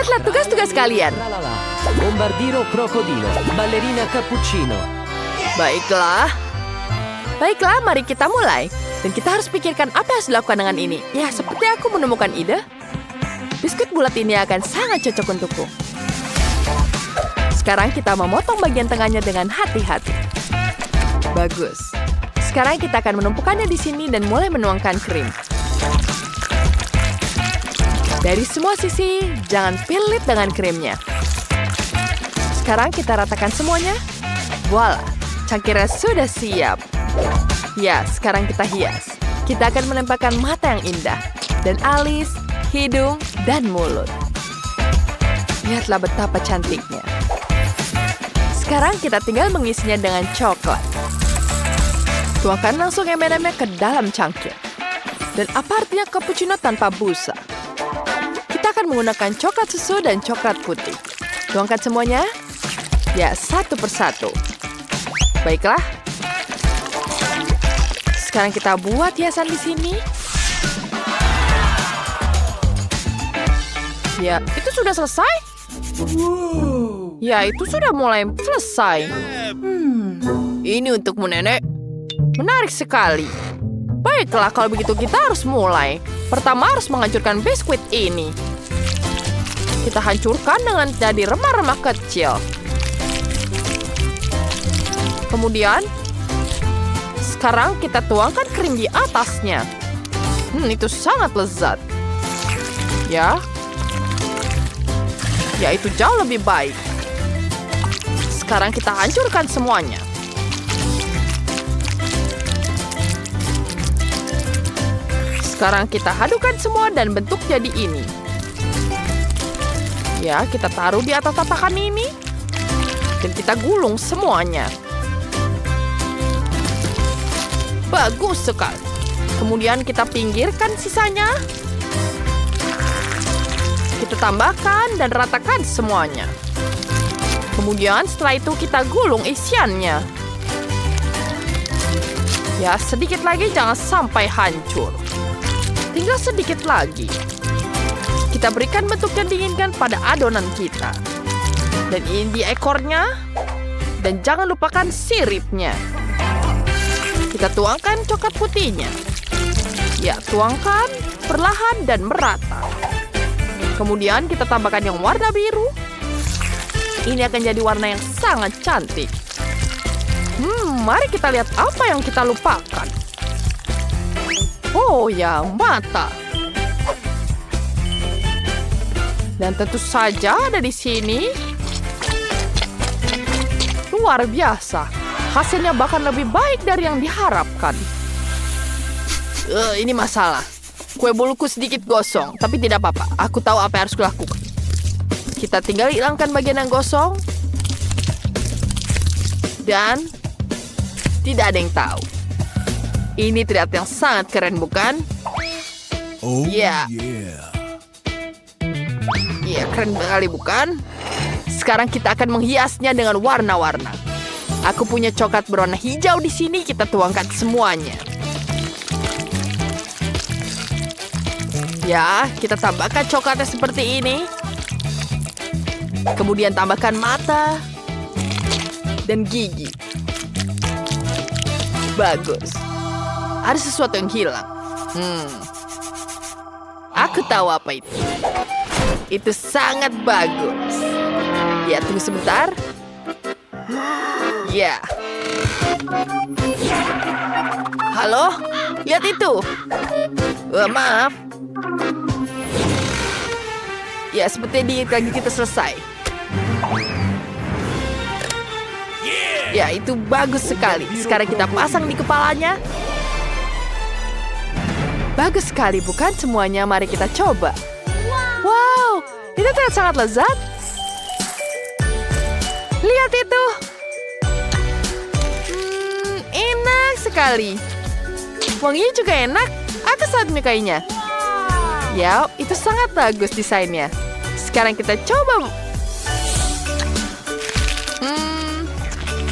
Lihatlah tugas-tugas kalian. Tralala. Bombardiro crocodilo. Ballerina cappuccino. Baiklah. Baiklah, mari kita mulai. Dan kita harus pikirkan apa yang harus dilakukan dengan ini. Ya, seperti aku menemukan ide. Biskuit bulat ini akan sangat cocok untukku. Sekarang kita memotong bagian tengahnya dengan hati-hati. Bagus. Sekarang kita akan menumpukannya di sini dan mulai menuangkan krim. Dari semua sisi, jangan pelit dengan krimnya. Sekarang kita ratakan semuanya. Voila, cangkirnya sudah siap. Ya, sekarang kita hias. Kita akan menempelkan mata yang indah. Dan alis, hidung, dan mulut. Lihatlah betapa cantiknya. Sekarang kita tinggal mengisinya dengan coklat. Tuangkan langsung M&M-nya ke dalam cangkir. Dan apa artinya cappuccino tanpa busa? Kita akan menggunakan coklat susu dan coklat putih. Tuangkan semuanya. Ya, satu persatu. Baiklah. Sekarang kita buat hiasan di sini. Ya, itu sudah selesai? Ya, itu sudah mulai selesai. Ini untukmu, Nenek. Menarik sekali. Baiklah, kalau begitu kita harus mulai. Pertama harus menghancurkan biskuit ini. Kita hancurkan dengan jadi remah-remah kecil. Kemudian, sekarang kita tuangkan krim di atasnya. Itu sangat lezat. Ya. Ya, itu jauh lebih baik. Sekarang kita hancurkan semuanya. Sekarang kita hadukan semua dan bentuk jadi ini. Ya, kita taruh di atas tatakan ini. Dan kita gulung semuanya. Bagus sekali. Kemudian kita pinggirkan sisanya. Kita tambahkan dan ratakan semuanya. Kemudian setelah itu kita gulung isiannya. Ya, sedikit lagi jangan sampai hancur. Tinggal sedikit lagi. Kita berikan bentuk yang diinginkan pada adonan kita. Dan ini di ekornya. Dan jangan lupakan siripnya. Kita tuangkan coklat putihnya. Ya, tuangkan perlahan dan merata. Kemudian kita tambahkan yang warna biru. Ini akan jadi warna yang sangat cantik. Mari kita lihat apa yang kita lupakan. Oh ya, mata. Dan tentu saja ada di sini. Luar biasa. Hasilnya bahkan lebih baik dari yang diharapkan. Ini masalah. Kue boluku sedikit gosong, tapi tidak apa-apa. Aku tahu apa yang harus kulakukan. Kita tinggal hilangkan bagian yang gosong. Dan tidak ada yang tahu. Ini terlihat yang sangat keren, bukan? Oh, Ya. yeah. Iya, keren sekali, bukan? Sekarang kita akan menghiasnya dengan warna-warna. Aku punya coklat berwarna hijau di sini. Kita tuangkan semuanya. Ya, kita tambahkan coklatnya seperti ini. Kemudian tambahkan mata dan gigi. Bagus. Ada sesuatu yang hilang. Aku tahu apa itu. Itu sangat bagus. Ya, tunggu sebentar. Ya. Halo? Lihat itu. Maaf. Ya, seperti di lagi kita selesai. Ya, itu bagus sekali. Sekarang kita pasang di kepalanya. Bagus sekali, bukan semuanya? Mari kita coba. Wow, itu terlihat sangat lezat. Lihat itu. Enak sekali. Wanginya juga enak. Aku sangat menyukainya. Ya, itu sangat bagus desainnya. Sekarang kita coba.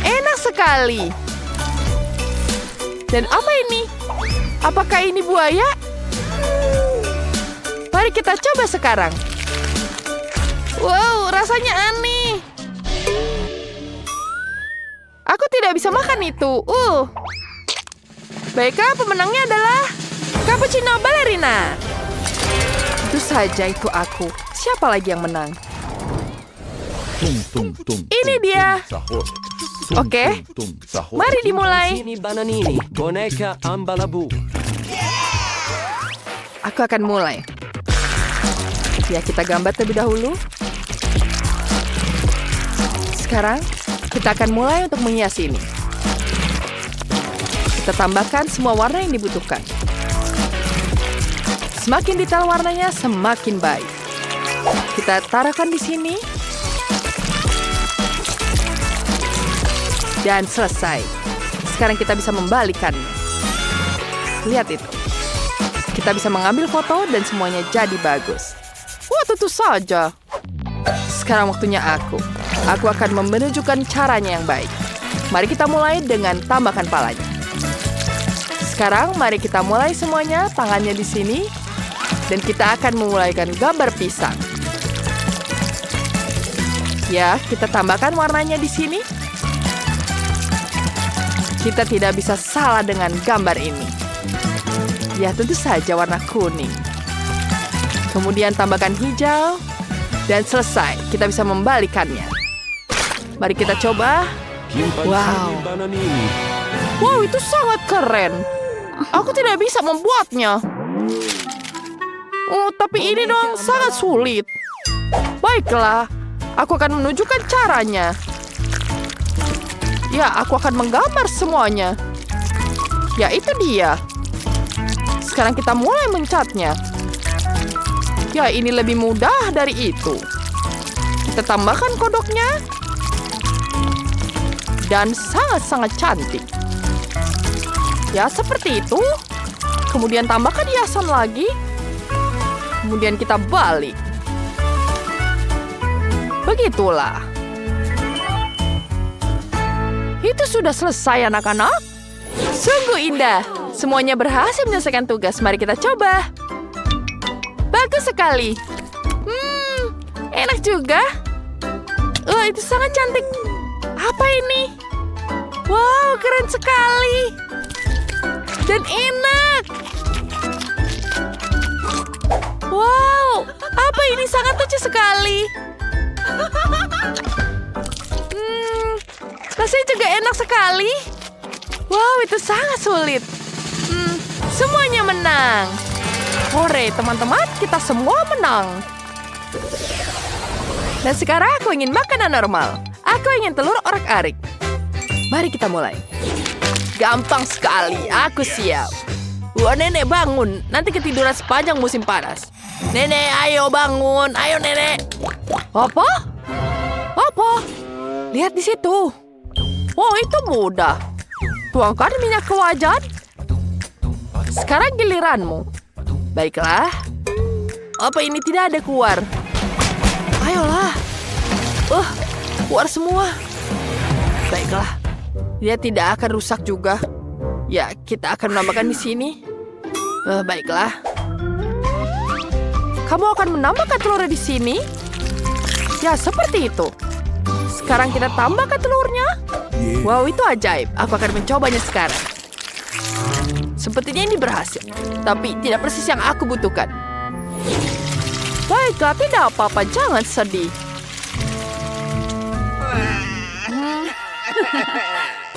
Enak sekali. Dan apa ini? Apakah ini buaya? Mari kita coba sekarang. rasanya aneh. Aku tidak bisa makan itu. Baiklah, pemenangnya adalah cappuccino ballerina. Tentu saja itu aku. Siapa lagi yang menang? Ini dia. Oke, mari dimulai. Ini Bananini, boneka Ambalabu. Aku akan mulai. Ya, kita gambar terlebih dahulu. Sekarang, kita akan mulai untuk menghias ini. Kita tambahkan semua warna yang dibutuhkan. Semakin detail warnanya, semakin baik. Kita taruhkan di sini. Dan selesai. Sekarang kita bisa membalikannya. Lihat itu. Kita bisa mengambil foto dan semuanya jadi bagus. Wah, tentu saja. Sekarang waktunya aku. Aku akan menunjukkan caranya yang baik. Mari kita mulai dengan tambahkan palanya. Sekarang mari kita mulai semuanya, tangannya di sini. Dan kita akan memulaikan gambar pisang. Ya, kita tambahkan warnanya di sini. Kita tidak bisa salah dengan gambar ini. Ya, tentu saja warna kuning. Kemudian tambahkan hijau. Dan selesai, kita bisa membalikannya. Mari kita coba. Wow. Wow, itu sangat keren. Aku tidak bisa membuatnya. Tapi ini dong sangat sulit. Baiklah, aku akan menunjukkan caranya. Ya, aku akan menggambar semuanya. Ya, itu dia. Sekarang kita mulai mencatnya. Ya, ini lebih mudah dari itu. Kita tambahkan kodoknya. Dan sangat-sangat cantik. Ya, seperti itu. Kemudian tambahkan hiasan lagi. Kemudian kita balik. Begitulah. Itu sudah selesai, anak-anak. Sungguh indah. Semuanya berhasil menyelesaikan tugas. Mari kita coba. Bagus sekali. Enak juga. Itu sangat cantik. Apa ini? Wow, keren sekali. Dan enak. Wow, apa ini? Sangat lucu sekali. Rasanya juga enak sekali. Wow, itu sangat sulit. Semuanya menang. Hore, teman-teman, kita semua menang. Dan sekarang aku ingin makanan normal. Aku ingin telur orak-arik. Mari kita mulai. Gampang sekali, aku siap. Wah, nenek bangun. Nanti ketiduran sepanjang musim panas. Nenek, ayo bangun. Ayo, nenek. Apa? Apa? Lihat di situ. Oh, itu mudah. Tuangkan minyak ke wajan. Sekarang giliranmu. Baiklah. Apa ini tidak ada keluar? Ayolah. Keluar semua. Baiklah. Dia tidak akan rusak juga. Ya, kita akan menambahkan di sini. Baiklah. Kamu akan menambahkan telurnya di sini? Ya, seperti itu. Sekarang kita tambahkan telurnya. Wow, itu ajaib. Aku akan mencobanya sekarang. Sepertinya ini berhasil. Tapi tidak persis yang aku butuhkan. Baiklah, tidak apa-apa. Jangan sedih.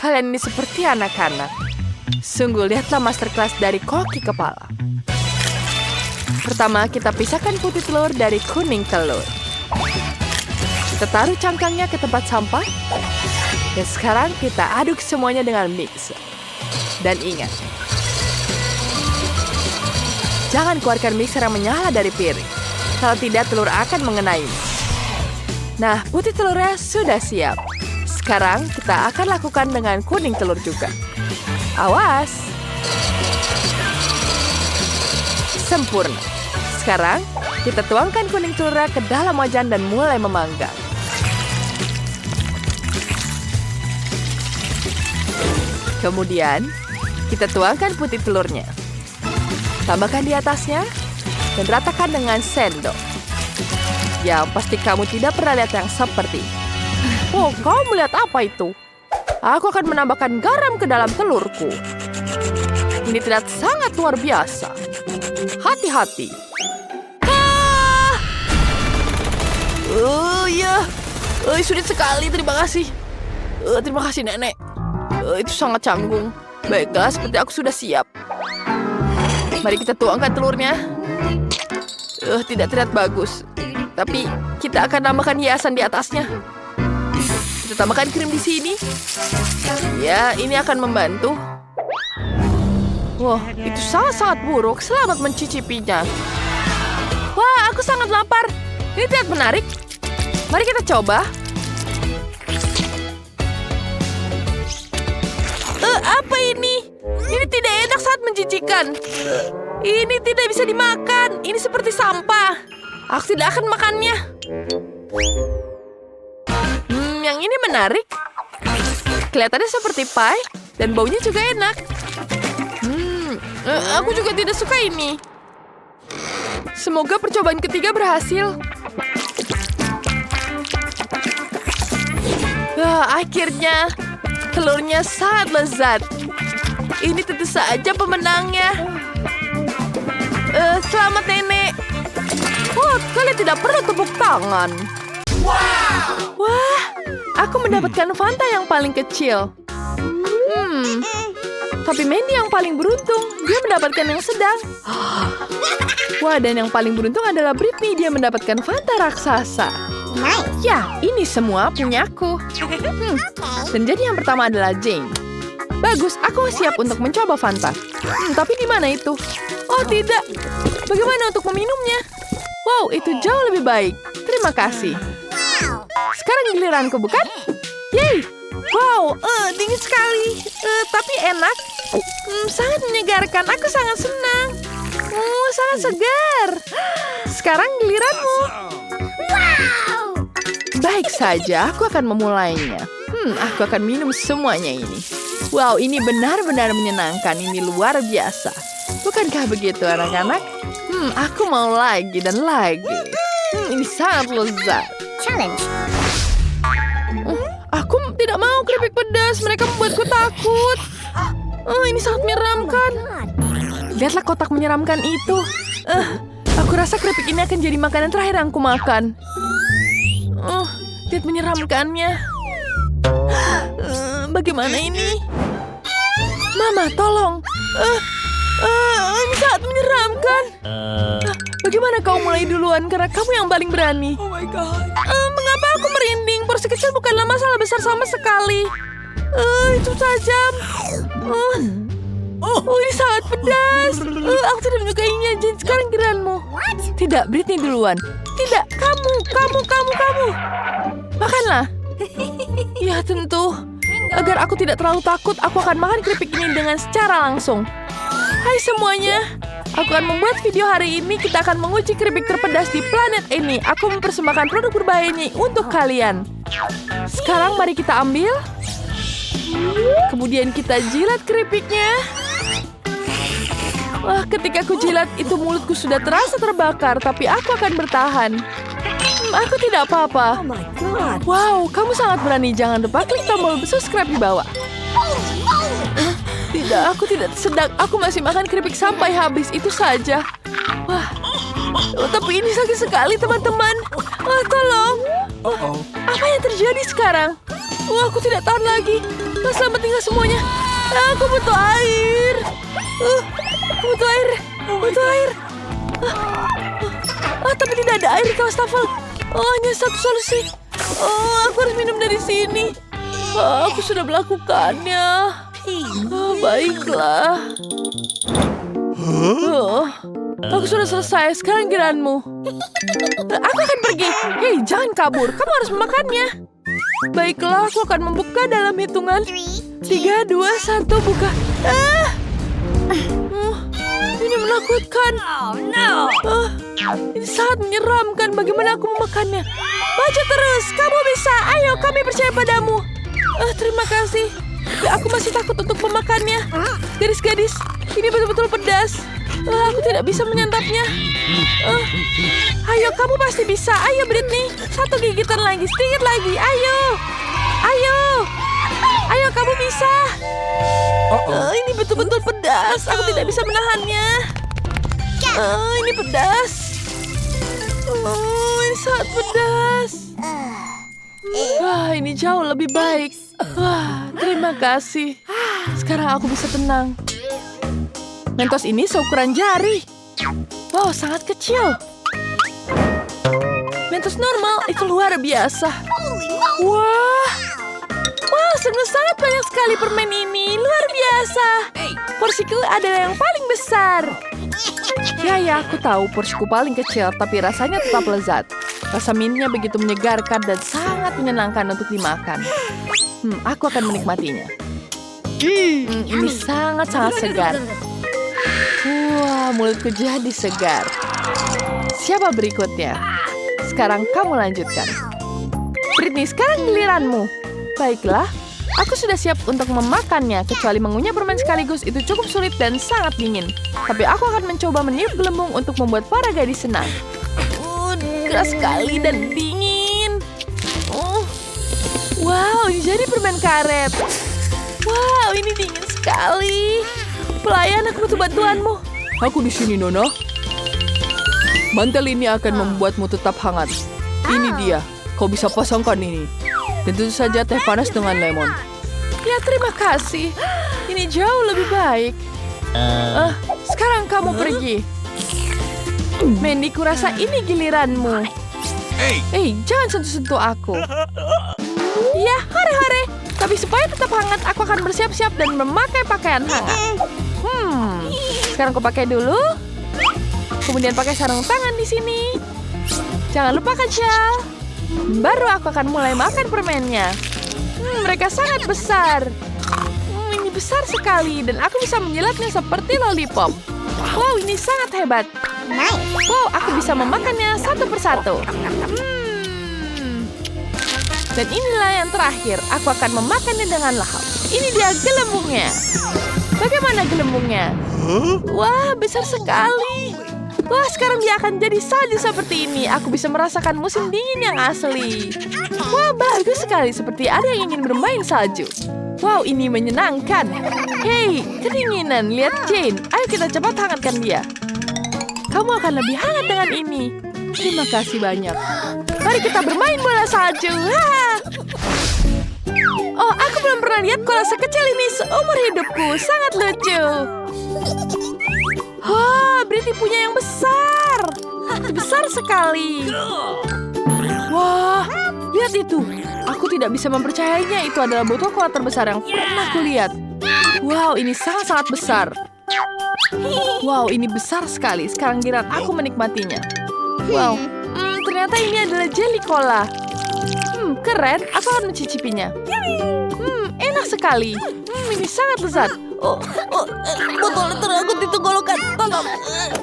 Kalian ini seperti anak-anak. Sungguh, lihatlah masterclass dari koki kepala. Pertama, kita pisahkan putih telur dari kuning telur. Kita taruh cangkangnya ke tempat sampah. Dan sekarang kita aduk semuanya dengan mixer. Dan ingat, jangan keluarkan mixer yang menyala dari piring. Kalau tidak, telur akan mengenainya. Nah, putih telurnya sudah siap. Sekarang kita akan lakukan dengan kuning telur juga. Awas! Sempurna. Sekarang, kita tuangkan kuning telurnya ke dalam wajan dan mulai memanggang. Kemudian, kita tuangkan putih telurnya. Tambahkan di atasnya dan ratakan dengan sendok. Ya, pasti kamu tidak pernah lihat yang seperti. Oh, kau melihat apa itu? Aku akan menambahkan garam ke dalam telurku. Ini terlihat sangat luar biasa. Hati-hati. Ya. Sulit sekali, terima kasih. Terima kasih, Nenek. Itu sangat canggung. Baiklah, seperti aku sudah siap. Mari kita tuangkan telurnya. Tidak terlihat bagus. Tapi kita akan tambahkan hiasan di atasnya. Kita tambahkan krim di sini. Ya, ini akan membantu. Wah, itu sangat-sangat buruk. Selamat mencicipinya. Wah, aku sangat lapar. Ini terlihat menarik. Mari kita coba. Apa ini? Ini tidak enak saat menjijikan. Ini tidak bisa dimakan. Ini seperti sampah. Aku tidak akan makannya. Yang ini menarik. Kelihatannya seperti pie. Dan baunya juga enak. Aku juga tidak suka ini. Semoga percobaan ketiga berhasil. Akhirnya, telurnya sangat lezat. Ini tentu saja pemenangnya. Selamat, Nenek. Oh, kalian tidak perlu tepuk tangan. Wah, aku mendapatkan Fanta yang paling kecil. Tapi Mandy yang paling beruntung. Dia mendapatkan yang sedang. Wah, dan yang paling beruntung adalah Britney. Dia mendapatkan Fanta raksasa. Ya, ini semua punyaku. Dan jadi yang pertama adalah Jane. Bagus, aku siap untuk mencoba Fanta. Tapi di mana itu? Oh, tidak. Bagaimana untuk meminumnya? Wow, itu jauh lebih baik. Terima kasih. Sekarang giliranku, bukan? Yeay! Wow, dingin sekali. Tapi enak. Sangat menyegarkan. Aku sangat senang. Sangat segar. Sekarang giliranmu. Baik saja, aku akan memulainya. Aku akan minum semuanya ini. Wow, ini benar-benar menyenangkan. Ini luar biasa. Bukankah begitu, anak-anak? Aku mau lagi dan lagi. Ini sangat lezat. Challenge. Aku tidak mau keripik pedas. Mereka membuatku takut. Ini sangat menyeramkan. Lihatlah kotak menyeramkan itu. Aku rasa keripik ini akan jadi makanan terakhir yang aku makan. Lihat menyeramkannya. Bagaimana ini? Mama, tolong. Ini sangat menyeramkan. Bagaimana kau mulai duluan? Karena kamu yang paling berani. Oh my God. Mengapa aku merinding? Porsi kecil bukanlah masalah besar sama sekali. Itu tajam. Ini sangat pedas. Aku tidak menyukainya. Jane, sekarang giliranmu. Tidak, Britney duluan. Tidak, kamu. Makanlah. Ya, tentu. Agar aku tidak terlalu takut, aku akan makan keripik ini dengan secara langsung. Hai semuanya. Aku akan membuat video hari ini. Kita akan menguji keripik terpedas di planet ini. Aku mempersembahkan produk berbahaya ini untuk kalian. Sekarang mari kita ambil. Kemudian kita jilat keripiknya. Wah, ketika aku jilat, itu mulutku sudah terasa terbakar. Tapi aku akan bertahan. Aku tidak apa-apa. Oh my God. Wow, kamu sangat berani. Jangan lupa klik tombol subscribe di bawah. Tidak, aku tidak sedang. Aku masih makan keripik sampai habis. Itu saja. Wah, tapi ini sakit sekali, teman-teman. Tolong. Apa yang terjadi sekarang? Wah, aku tidak tahan lagi. Selamat tinggal semuanya. Aku butuh air. Aku butuh air. Tapi tidak ada air di wastafel. Hanya satu solusi. Aku harus minum dari sini. Aku sudah melakukannya. Baiklah. Aku sudah selesai. Sekarang giliranmu. Aku akan pergi. Hei, jangan kabur. Kamu harus memakannya. Baiklah, aku akan membuka dalam hitungan 3, 2, 1, buka. Ini menakutkan. Ini sangat menyeramkan. Bagaimana aku memakannya? Baca terus. Kamu bisa. Ayo, kami percaya padamu. Terima kasih. Tapi aku masih takut untuk memakannya. Gadis-gadis, ini betul-betul pedas. Aku tidak bisa menyantapnya. Ayo, kamu pasti bisa. Ayo, Britney. Satu gigitan lagi, sedikit lagi. Ayo. Ayo. Ayo, kamu bisa. Ini betul-betul pedas. Aku tidak bisa menahannya. Ini pedas. Ini sangat pedas. Wah, ini jauh lebih baik. Wah, terima kasih. Sekarang aku bisa tenang. Mentos ini seukuran jari. Wow, sangat kecil. Mentos normal itu luar biasa. Wah, sangat banyak sekali permen ini. Luar biasa. Porsiku adalah yang paling besar. Ya, aku tahu porsiku paling kecil, tapi rasanya tetap lezat. Rasa mintnya begitu menyegarkan dan sangat menyenangkan untuk dimakan. Aku akan menikmatinya. Ini sangat-sangat segar. Wah, mulutku jadi segar. Siapa berikutnya? Sekarang kamu lanjutkan. Britney, sekarang giliranmu. Baiklah, aku sudah siap untuk memakannya. Kecuali mengunyah permen sekaligus itu cukup sulit dan sangat dingin. Tapi aku akan mencoba meniup gelembung untuk membuat para gadis senang. Keras sekali dan dingin. Wow, ini jadi permen karet. Wow, ini dingin sekali. Pelayan, aku butuh bantuanmu. Aku di sini, Nona. Mantel ini akan membuatmu tetap hangat. Ini dia. Kau bisa pasangkan ini. Dan tentu saja teh panas dengan lemon. Ya, terima kasih. Ini jauh lebih baik. Sekarang kamu pergi. Mandy, kurasa ini giliranmu. Jangan sentuh-sentuh aku. Ya, hore-hore. Tapi supaya tetap hangat, aku akan bersiap-siap dan memakai pakaian hangat. Sekarang aku pakai dulu. Kemudian pakai sarung tangan di sini. Jangan lupakan shawl. Baru aku akan mulai makan permennya. Mereka sangat besar. Ini besar sekali dan aku bisa menjilatnya seperti lollipop. Wow, ini sangat hebat. Wow, aku bisa memakannya satu persatu. Dan inilah yang terakhir. Aku akan memakannya dengan lahap. Ini dia gelembungnya. Bagaimana gelembungnya? Wah, besar sekali. Wah, sekarang dia akan jadi salju seperti ini. Aku bisa merasakan musim dingin yang asli. Wah, bagus sekali. Seperti ada yang ingin bermain salju. Wow, ini menyenangkan. Hei, kedinginan. Lihat Jane. Ayo kita cepat hangatkan dia. Kamu akan lebih hangat dengan ini. Terima kasih banyak. Mari kita bermain bola salju. Oh, aku belum pernah lihat koala sekecil ini seumur hidupku. Sangat lucu. Britney punya yang besar. Besar sekali. Wah, lihat itu. Aku tidak bisa mempercayainya. Itu adalah botol koala terbesar yang pernah kulihat. Wow, ini sangat-sangat besar. Wow, ini besar sekali. Sekarang giliran aku menikmatinya. Wow, ternyata ini adalah jelly cola. Keren. Aku akan mencicipinya. Enak sekali. Ini sangat lezat. Botol terangkut di tenggorokan. Tolong.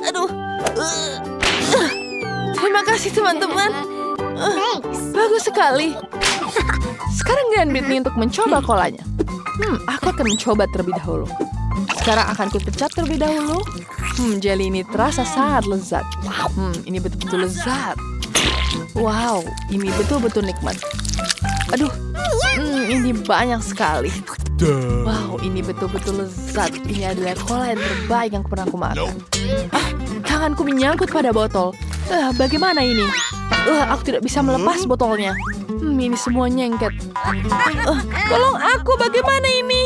Aduh. Terima kasih, teman-teman. Bagus sekali. Sekarang giliran Britney untuk mencoba kolanya. Aku akan mencoba terlebih dahulu. Sekarang akan kupecat terlebih dahulu. Jelly ini terasa sangat lezat. Ini betul-betul lezat. Wow, ini betul-betul nikmat. Aduh, ini banyak sekali. Wow, ini betul-betul lezat. Ini adalah cola yang terbaik yang pernah aku makan. Tanganku menyangkut pada botol. Bagaimana ini? Aku tidak bisa melepas botolnya. Ini semua nyengket. Tolong aku, bagaimana ini?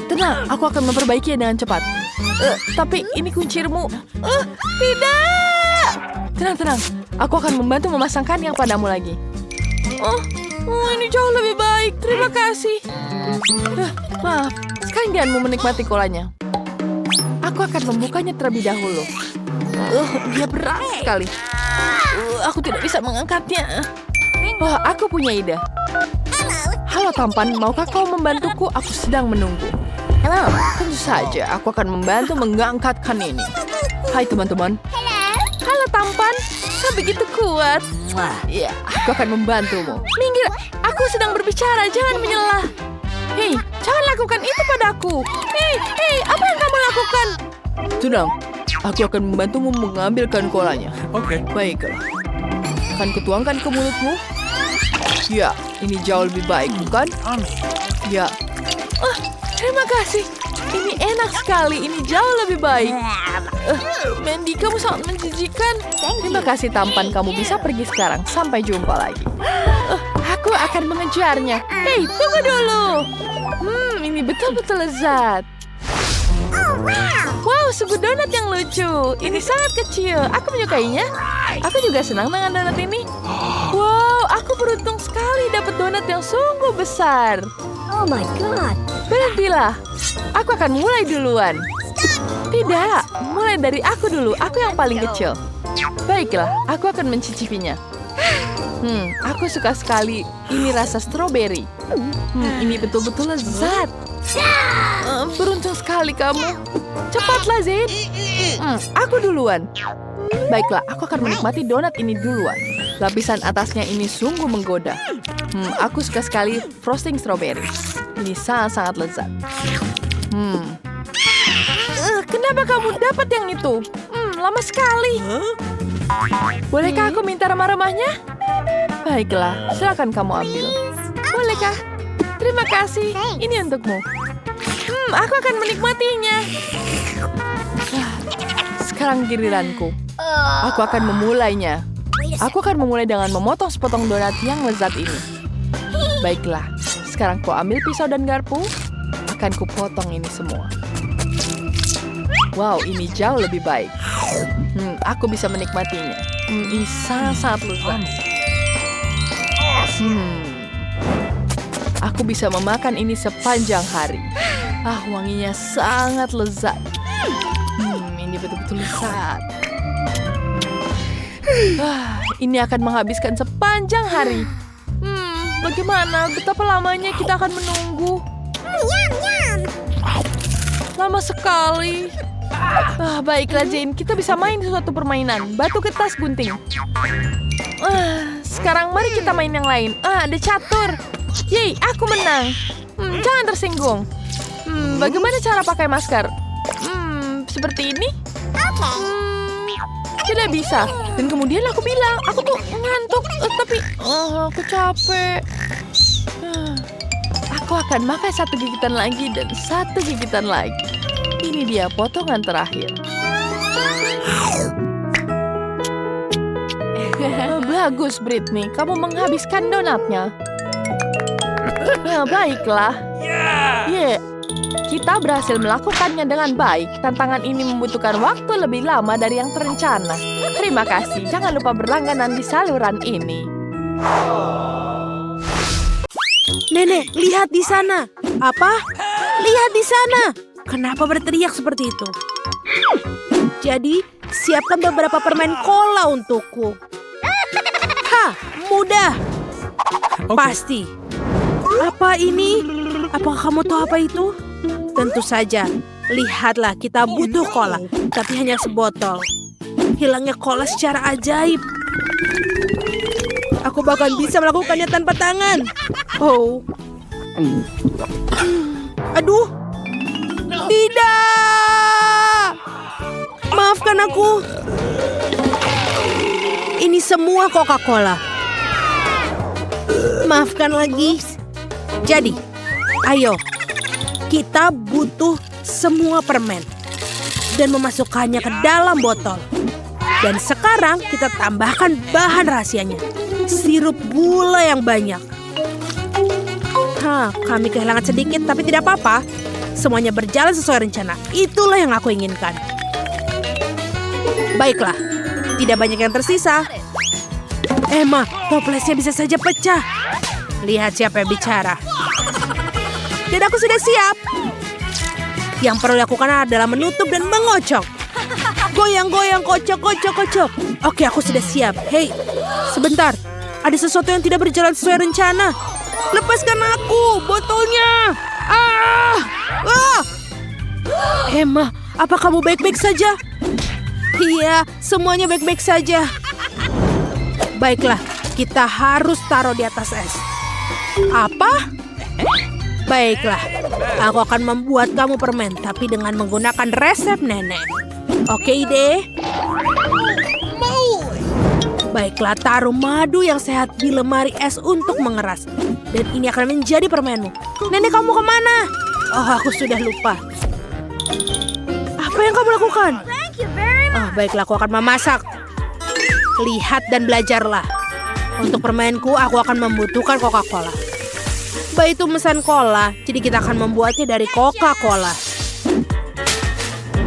Tenang, aku akan memperbaikinya dengan cepat. Tapi ini kuncimu. Tidak! Tenang. Aku akan membantu memasangkan yang padamu lagi. Ini jauh lebih baik. Terima kasih. Maaf, sekarang jangan mau menikmati kolanya. Aku akan membukanya terlebih dahulu. Dia berat sekali. Aku tidak bisa mengangkatnya. Aku punya ide. Halo tampan, maukah kau membantuku? Aku sedang menunggu. Halo. Tentu saja, aku akan membantu mengangkatkan ini. Hai teman-teman. Halo tampan, kau begitu kuat. Ya, aku akan membantumu. Minggir, aku sedang berbicara, jangan menyelah. Hei, jangan lakukan itu padaku. Hei, apa yang kamu lakukan? Tenang, Aku akan membantumu mengambilkan kolanya. Oke. Baiklah. Akan kutuangkan ke mulutmu. Ya, ini jauh lebih baik, bukan? Ya. Terima kasih. Ini enak sekali. Ini jauh lebih baik. Mandy, kamu sangat menjijikan. Terima kasih tampan. Kamu bisa pergi sekarang. Sampai jumpa lagi. Aku akan mengejarnya. Hei, tunggu dulu. Ini betul-betul lezat. Wow, sebuah donat yang lucu. Ini sangat kecil. Aku menyukainya. Aku juga senang dengan donat ini. Wow, aku beruntung sekali dapat donat yang sungguh besar. Oh my god. Berhentilah. Aku akan mulai duluan. Tidak, mulai dari aku dulu. Aku yang paling kecil. Baiklah, aku akan mencicipinya. Aku suka sekali. Ini rasa stroberi. Ini betul-betul lezat. Beruntung sekali kamu. Cepatlah, Zain. Aku duluan. Baiklah, aku akan menikmati donat ini duluan. Lapisan atasnya ini sungguh menggoda. Aku suka sekali frosting stroberi. Ini sangat-sangat lezat. Kenapa kamu dapat yang itu? Lama sekali. Bolehkah aku minta remah-remahnya? Baiklah, silakan kamu ambil. Bolehkah? Terima kasih. Ini untukmu. Aku akan menikmatinya. Sekarang giliranku. Aku akan memulainya. Aku akan memulai dengan memotong sepotong donat yang lezat ini. Baiklah, sekarang ku ambil pisau dan garpu. Akan ku potong ini semua. Wow, ini jauh lebih baik. Aku bisa menikmatinya. Ini sangat-sangat lezat. Aku bisa memakan ini sepanjang hari. Wanginya sangat lezat. Ini betul-betul lezat. Ini akan menghabiskan sepanjang hari. Bagaimana? Betapa lamanya kita akan menunggu? Lama sekali. Baiklah, Jane. Kita bisa main suatu permainan. Batu kertas gunting. Sekarang mari kita main yang lain. Ada catur. Yeay, aku menang. Jangan tersinggung. Bagaimana cara pakai masker? Seperti ini? Tidak bisa. Dan kemudian aku bilang, aku tuh ngantuk. Tapi aku capek. Aku akan makan satu gigitan lagi dan satu gigitan lagi. Ini dia potongan terakhir. Bagus, Britney. Kamu menghabiskan donatnya. Baiklah. Kita berhasil melakukannya dengan baik. Tantangan ini membutuhkan waktu lebih lama dari yang terencana. Terima kasih. Jangan lupa berlangganan di saluran ini. Nenek, lihat di sana. Apa? Lihat di sana. Kenapa berteriak seperti itu? Jadi, siapkan beberapa permen cola untukku. Mudah. Pasti. Apa ini? Apakah kamu tahu apa itu? Tentu saja. Lihatlah, kita butuh cola, tapi hanya sebotol. Hilangnya cola secara ajaib. Aku bahkan bisa melakukannya tanpa tangan. Oh. Aduh. Tidak. Maafkan aku. Ini semua Coca-Cola. Maafkan lagi. Jadi, ayo. Kita butuh semua permen dan memasukkannya ke dalam botol. Dan sekarang kita tambahkan bahan rahasianya. Sirup gula yang banyak. Kami kehilangan sedikit tapi tidak apa-apa. Semuanya berjalan sesuai rencana. Itulah yang aku inginkan. Baiklah, tidak banyak yang tersisa. Emma, toplesnya bisa saja pecah. Lihat siapa yang bicara. Dan aku sudah siap. Yang perlu dilakukan adalah menutup dan mengocok. Goyang-goyang, kocok. Oke, aku sudah siap. Hei, sebentar. Ada sesuatu yang tidak berjalan sesuai rencana. Lepaskan aku, botolnya. Emma, apa kamu baik-baik saja? Iya, semuanya baik-baik saja. Baiklah, kita harus taruh di atas es. Apa? Baiklah, aku akan membuat kamu permen, tapi dengan menggunakan resep nenek. Oke, ide. Baiklah, taruh madu yang sehat di lemari es untuk mengeras. Dan ini akan menjadi permenmu. Nenek, kamu kemana? Oh, aku sudah lupa. Apa yang kamu lakukan? Oh, baiklah, aku akan memasak. Lihat dan belajarlah. Untuk permenku, aku akan membutuhkan Coca-Cola. Baik itu mesan cola, jadi kita akan membuatnya dari Coca-Cola.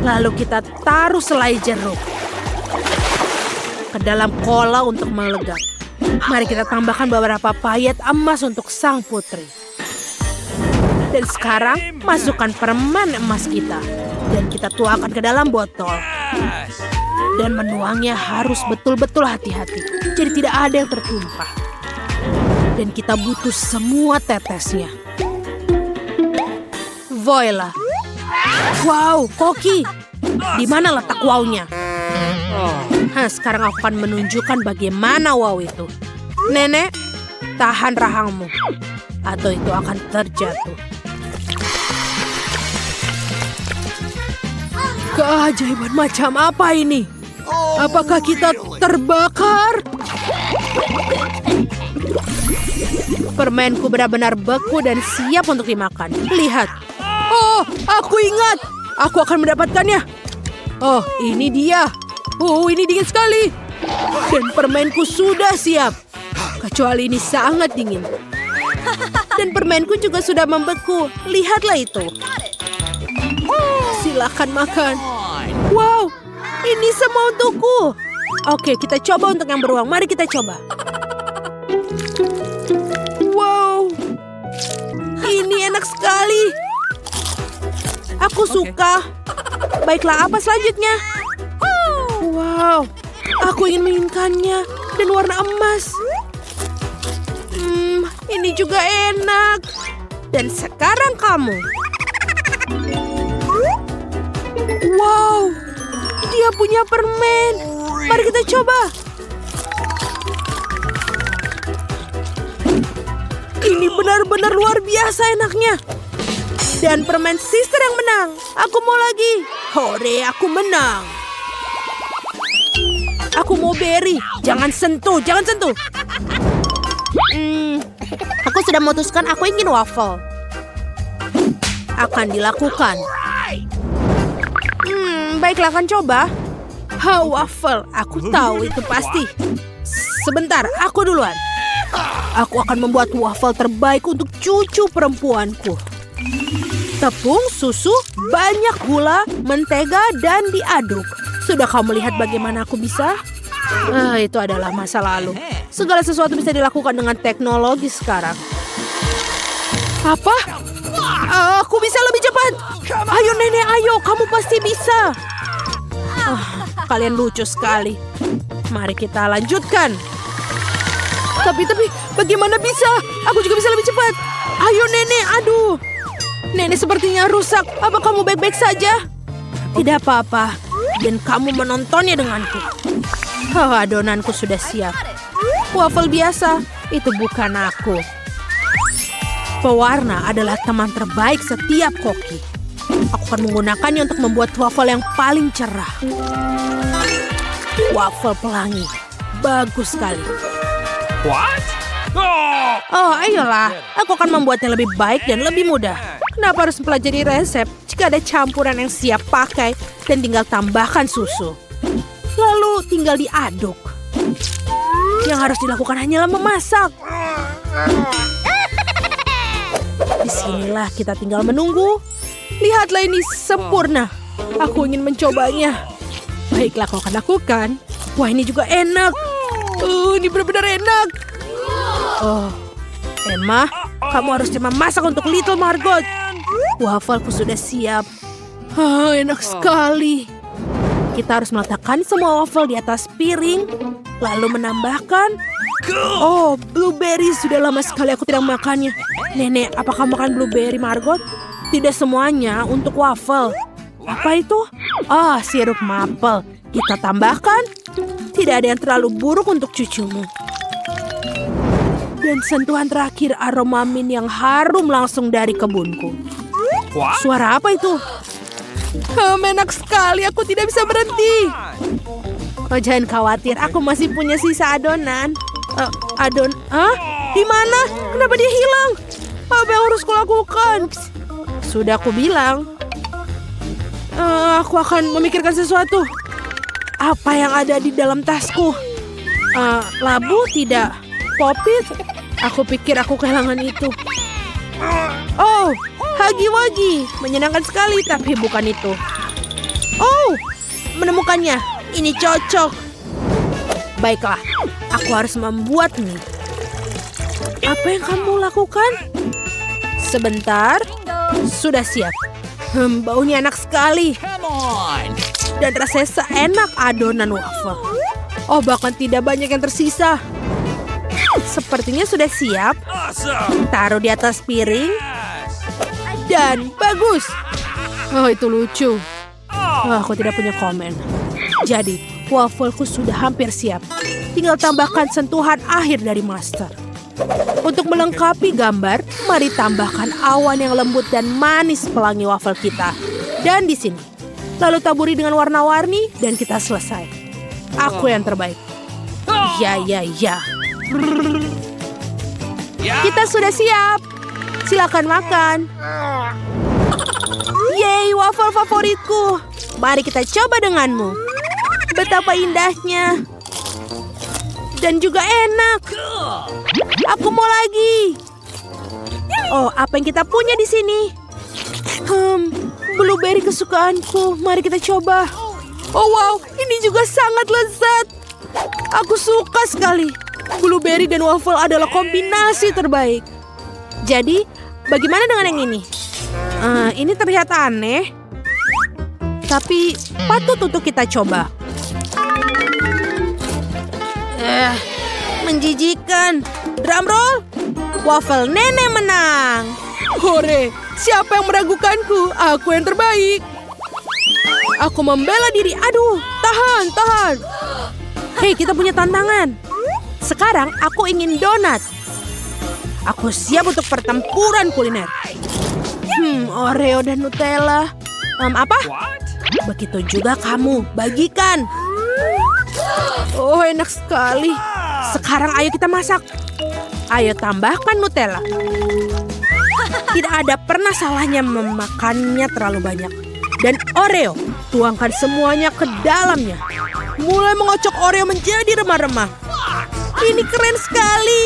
Lalu kita taruh selai jeruk ke dalam cola untuk melegap. Mari kita tambahkan beberapa payet emas untuk sang putri. Dan sekarang masukkan permen emas kita. Dan kita tuangkan ke dalam botol. Dan menuangnya harus betul-betul hati-hati. Jadi tidak ada yang tertumpah. Dan kita butuh semua tetesnya. Voila. Wow, Koki. Di mana letak wow-nya? Sekarang aku akan menunjukkan bagaimana wow itu. Nenek, tahan rahangmu. Atau itu akan terjatuh. Keajaiban macam apa ini? Apakah kita terbakar? Permenku benar-benar beku dan siap untuk dimakan. Lihat. Oh, aku ingat. Aku akan mendapatkannya. Oh, ini dia. Oh, ini dingin sekali. Dan permenku sudah siap. Kecuali ini sangat dingin. Dan permenku juga sudah membeku. Lihatlah itu. Silakan makan. Wow, ini semua untukku. Oke, kita coba untuk yang beruang. Mari kita coba. Wow, ini enak sekali. Aku suka. Baiklah, apa selanjutnya? Wow, aku ingin menginginkannya dan warna emas. Ini juga enak. Dan sekarang kamu. Wow, dia punya permen. Mari kita coba. Ini benar-benar luar biasa enaknya. Dan permen sister yang menang. Aku mau lagi. Hore, aku menang. Aku mau berry. Jangan sentuh, jangan sentuh. Aku sudah memutuskan aku ingin waffle. Akan dilakukan. Baiklah, akan coba. Waffle. Aku tahu itu pasti. Sebentar, aku duluan. Aku akan membuat waffle terbaik untuk cucu perempuanku. Tepung, susu, banyak gula, mentega, dan diaduk. Sudah kamu lihat bagaimana aku bisa? Itu adalah masa lalu. Segala sesuatu bisa dilakukan dengan teknologi sekarang. Apa? Aku bisa lebih cepat. Ayo nenek, ayo. Kamu pasti bisa. Kalian lucu sekali. Mari kita lanjutkan. Tapi, bagaimana bisa? Aku juga bisa lebih cepat. Ayo nenek, aduh. Nenek sepertinya rusak. Apa kamu baik-baik saja? Tidak apa-apa. Dan kamu menontonnya denganku. Adonanku sudah siap. Waffle biasa, itu bukan aku. Pewarna adalah teman terbaik setiap koki. Aku akan menggunakannya untuk membuat waffle yang paling cerah. Waffle pelangi. Bagus sekali. What? Oh, ayolah. Aku akan membuatnya lebih baik dan lebih mudah. Kenapa harus mempelajari resep jika ada campuran yang siap pakai dan tinggal tambahkan susu? Lalu tinggal diaduk. Yang harus dilakukan hanyalah memasak. Disinilah kita tinggal menunggu. Lihatlah, ini sempurna. Aku ingin mencobanya. Baiklah, kau akan lakukan. Wah, ini juga enak. Ini benar-benar enak. Oh, Emma, kamu harusnya memasak untuk Little Margot. Waffleku sudah siap. Enak sekali. Kita harus meletakkan semua waffle di atas piring, lalu menambahkan. Oh, blueberry. Sudah lama sekali aku tidak makannya. Nenek, apa kamu makan blueberry, Margot? Tidak semuanya untuk waffle. Apa itu? Sirup maple. Kita tambahkan. Tidak ada yang terlalu buruk untuk cucumu. Dan sentuhan terakhir aroma mint yang harum langsung dari kebunku. What? Suara apa itu? Enak sekali, aku tidak bisa berhenti. Oh, jangan khawatir, aku masih punya sisa adonan. Di mana? Kenapa dia hilang? Apa yang harus kulakukan? Sudah aku bilang. Aku akan memikirkan sesuatu. Apa yang ada di dalam tasku? Labu tidak. Popit? Aku pikir aku kehilangan itu. Oh, hagi-wagi. Menyenangkan sekali, tapi bukan itu. Oh, menemukannya. Ini cocok. Baiklah, aku harus membuat mie. Apa yang kamu lakukan? Sebentar. Sudah siap. Baunya enak sekali. Come on. Dan rasanya seenak adonan waffle. Oh, bahkan tidak banyak yang tersisa. Sepertinya sudah siap. Awesome. Taruh di atas piring. Yes. Dan bagus. Oh, itu lucu. Aku tidak punya komen. Jadi, waffleku sudah hampir siap. Tinggal tambahkan sentuhan akhir dari master. Untuk melengkapi gambar, mari tambahkan awan yang lembut dan manis pelangi waffle kita. Dan di sini. Lalu taburi dengan warna-warni dan kita selesai. Aku yang terbaik. Ya. Yeah. Kita sudah siap. Silakan makan. Yeay, waffle favoritku. Mari kita coba denganmu. Betapa indahnya. Dan juga enak. Aku mau lagi. Oh, apa yang kita punya di sini? Blueberry kesukaanku. Mari kita coba. Oh wow, ini juga sangat lezat. Aku suka sekali. Blueberry dan waffle adalah kombinasi terbaik. Jadi, bagaimana dengan yang ini? Ini terlihat aneh. Tapi patut untuk kita coba. Menjijikan. Drum roll. Waffle nenek menang. Hore, siapa yang meragukanku? Aku yang terbaik. Aku membela diri. Aduh, tahan. Hei, kita punya tantangan. Sekarang aku ingin donat. Aku siap untuk pertempuran kuliner. Oreo dan Nutella. Apa? What? Begitu juga kamu, bagikan. Oh, enak sekali. Sekarang ayo kita masak. Ayo tambahkan Nutella. Tidak ada pernah salahnya memakannya terlalu banyak. Dan Oreo, tuangkan semuanya ke dalamnya. Mulai mengocok Oreo menjadi remah-remah. Ini keren sekali.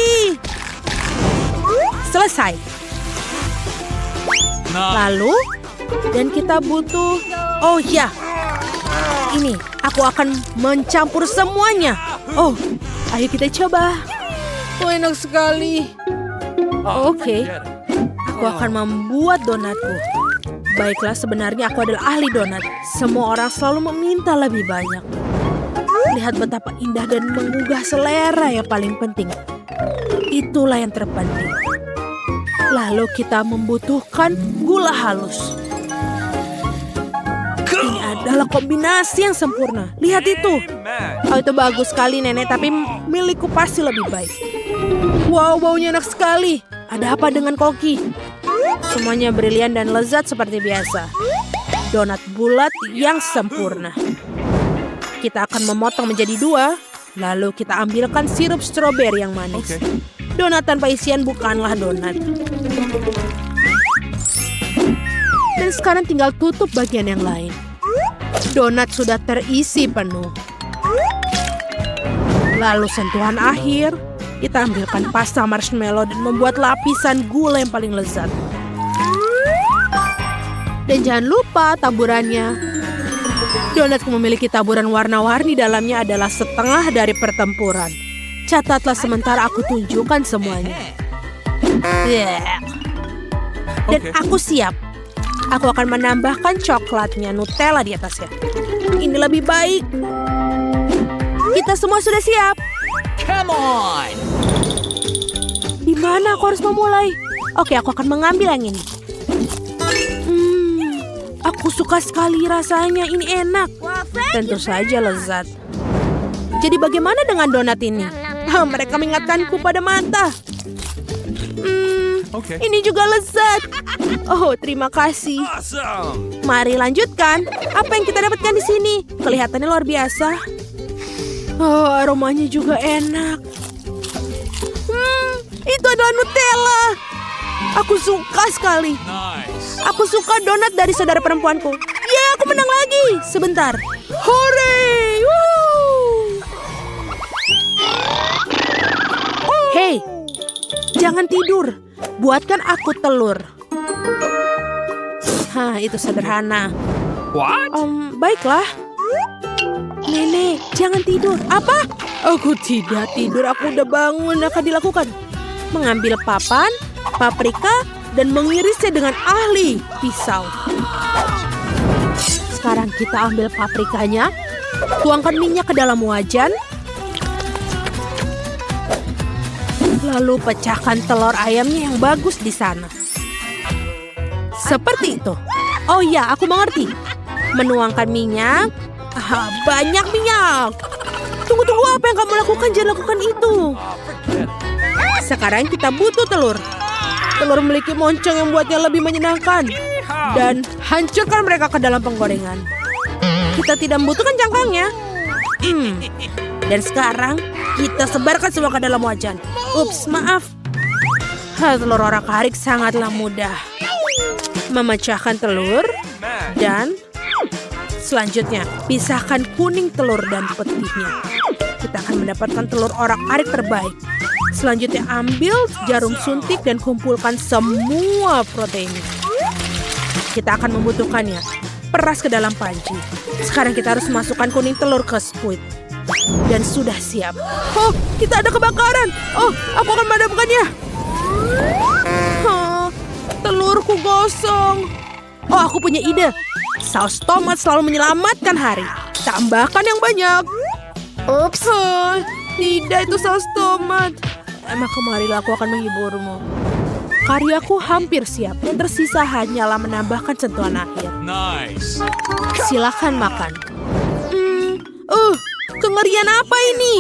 Selesai. Lalu, dan kita butuh... Oh ya, ini aku akan mencampur semuanya. Oh, ayo kita coba. Oh, enak sekali. Oke, aku akan membuat donatku. Baiklah, sebenarnya aku adalah ahli donat. Semua orang selalu meminta lebih banyak. Lihat betapa indah dan menggugah selera yang paling penting. Itulah yang terpenting. Lalu kita membutuhkan gula halus. Ini adalah kombinasi yang sempurna. Lihat itu. Oh, itu bagus sekali, Nenek. Tapi milikku pasti lebih baik. Wow, baunya enak sekali. Ada apa dengan koki? Semuanya brilian dan lezat seperti biasa. Donat bulat yang sempurna. Kita akan memotong menjadi 2. Lalu kita ambilkan sirup stroberi yang manis. Donat tanpa isian bukanlah donat. Dan sekarang tinggal tutup bagian yang lain. Donat sudah terisi penuh. Lalu sentuhan akhir, kita ambilkan pasta marshmallow dan membuat lapisan gula yang paling lezat. Dan jangan lupa taburannya. Donatku memiliki taburan warna-warni dalamnya adalah setengah dari pertempuran. Catatlah sementara aku tunjukkan semuanya. Dan aku siap. Aku akan menambahkan coklatnya, Nutella di atasnya. Ini lebih baik. Kita semua sudah siap. Come on. Di mana aku harus memulai? Oke, aku akan mengambil yang ini. Aku suka sekali rasanya. Ini enak. Tentu saja lezat. Jadi bagaimana dengan donat ini? Mereka mengingatkanku pada mata. Okay. Ini juga lezat. Oh, terima kasih. Awesome. Mari lanjutkan. Apa yang kita dapatkan di sini? Kelihatannya luar biasa. Oh, aromanya juga enak. Itu adalah Nutella. Aku suka sekali. Nice. Aku suka donat dari saudara perempuanku. Ya, aku menang lagi. Sebentar. Hore! Hei, jangan tidur. Buatkan aku telur. Hah, itu sederhana. What? Baiklah. Nenek, jangan tidur. Apa? Aku tidak tidur. Aku udah bangun. Akan dilakukan. Mengambil papan, paprika, dan mengirisnya dengan ahli pisau. Sekarang kita ambil paprikanya, tuangkan minyak ke dalam wajan, lalu pecahkan telur ayamnya yang bagus di sana. Seperti itu. Oh ya, aku mengerti. Menuangkan minyak. Banyak minyak. Tunggu, apa yang kamu lakukan? Jangan lakukan itu. Sekarang kita butuh telur. Telur memiliki moncong yang buatnya lebih menyenangkan. Dan hancurkan mereka ke dalam penggorengan. Kita tidak membutuhkan cangkangnya. Dan sekarang kita sebarkan semua ke dalam wajan. Ups, maaf. Telur orak-arik sangatlah mudah. Memecahkan telur. Dan selanjutnya, pisahkan kuning telur dan putihnya. Kita akan mendapatkan telur orak-arik terbaik. Selanjutnya, ambil jarum suntik dan kumpulkan semua protein. Kita akan membutuhkannya. Peras ke dalam panci. Sekarang kita harus masukkan kuning telur ke squid. Dan sudah siap. Oh, kita ada kebakaran. Oh, aku akan memadamkannya. Telurku gosong. Oh, aku punya ide. Saus tomat selalu menyelamatkan hari. Tambahkan yang banyak. Ups. Tidak, itu saus tomat. Maka marilah aku akan menghiburmu. Karyaku hampir siap. Yang tersisa hanyalah menambahkan sentuhan akhir. Nice. Silakan makan. Kengerian apa ini?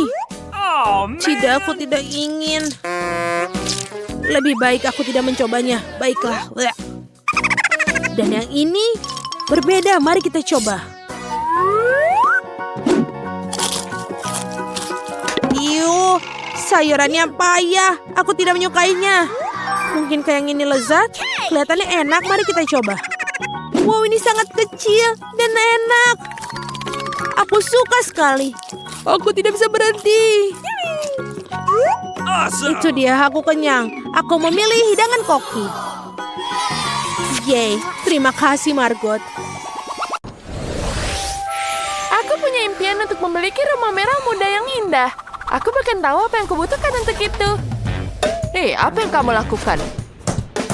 Oh, man. Tidak, aku tidak ingin. Lebih baik aku tidak mencobanya. Baiklah. Dan yang ini berbeda. Mari kita coba. Iuh, sayurannya payah. Aku tidak menyukainya. Mungkin kayak yang ini lezat. Kelihatannya enak. Mari kita coba. Wow, ini sangat kecil dan enak. Aku suka sekali. Aku tidak bisa berhenti. Awesome. Itu dia, aku kenyang. Aku memilih hidangan koki. Yeay, terima kasih Margot. Aku punya impian untuk memiliki rumah merah muda yang indah. Aku bahkan tahu apa yang kubutuhkan untuk itu. Apa yang kamu lakukan?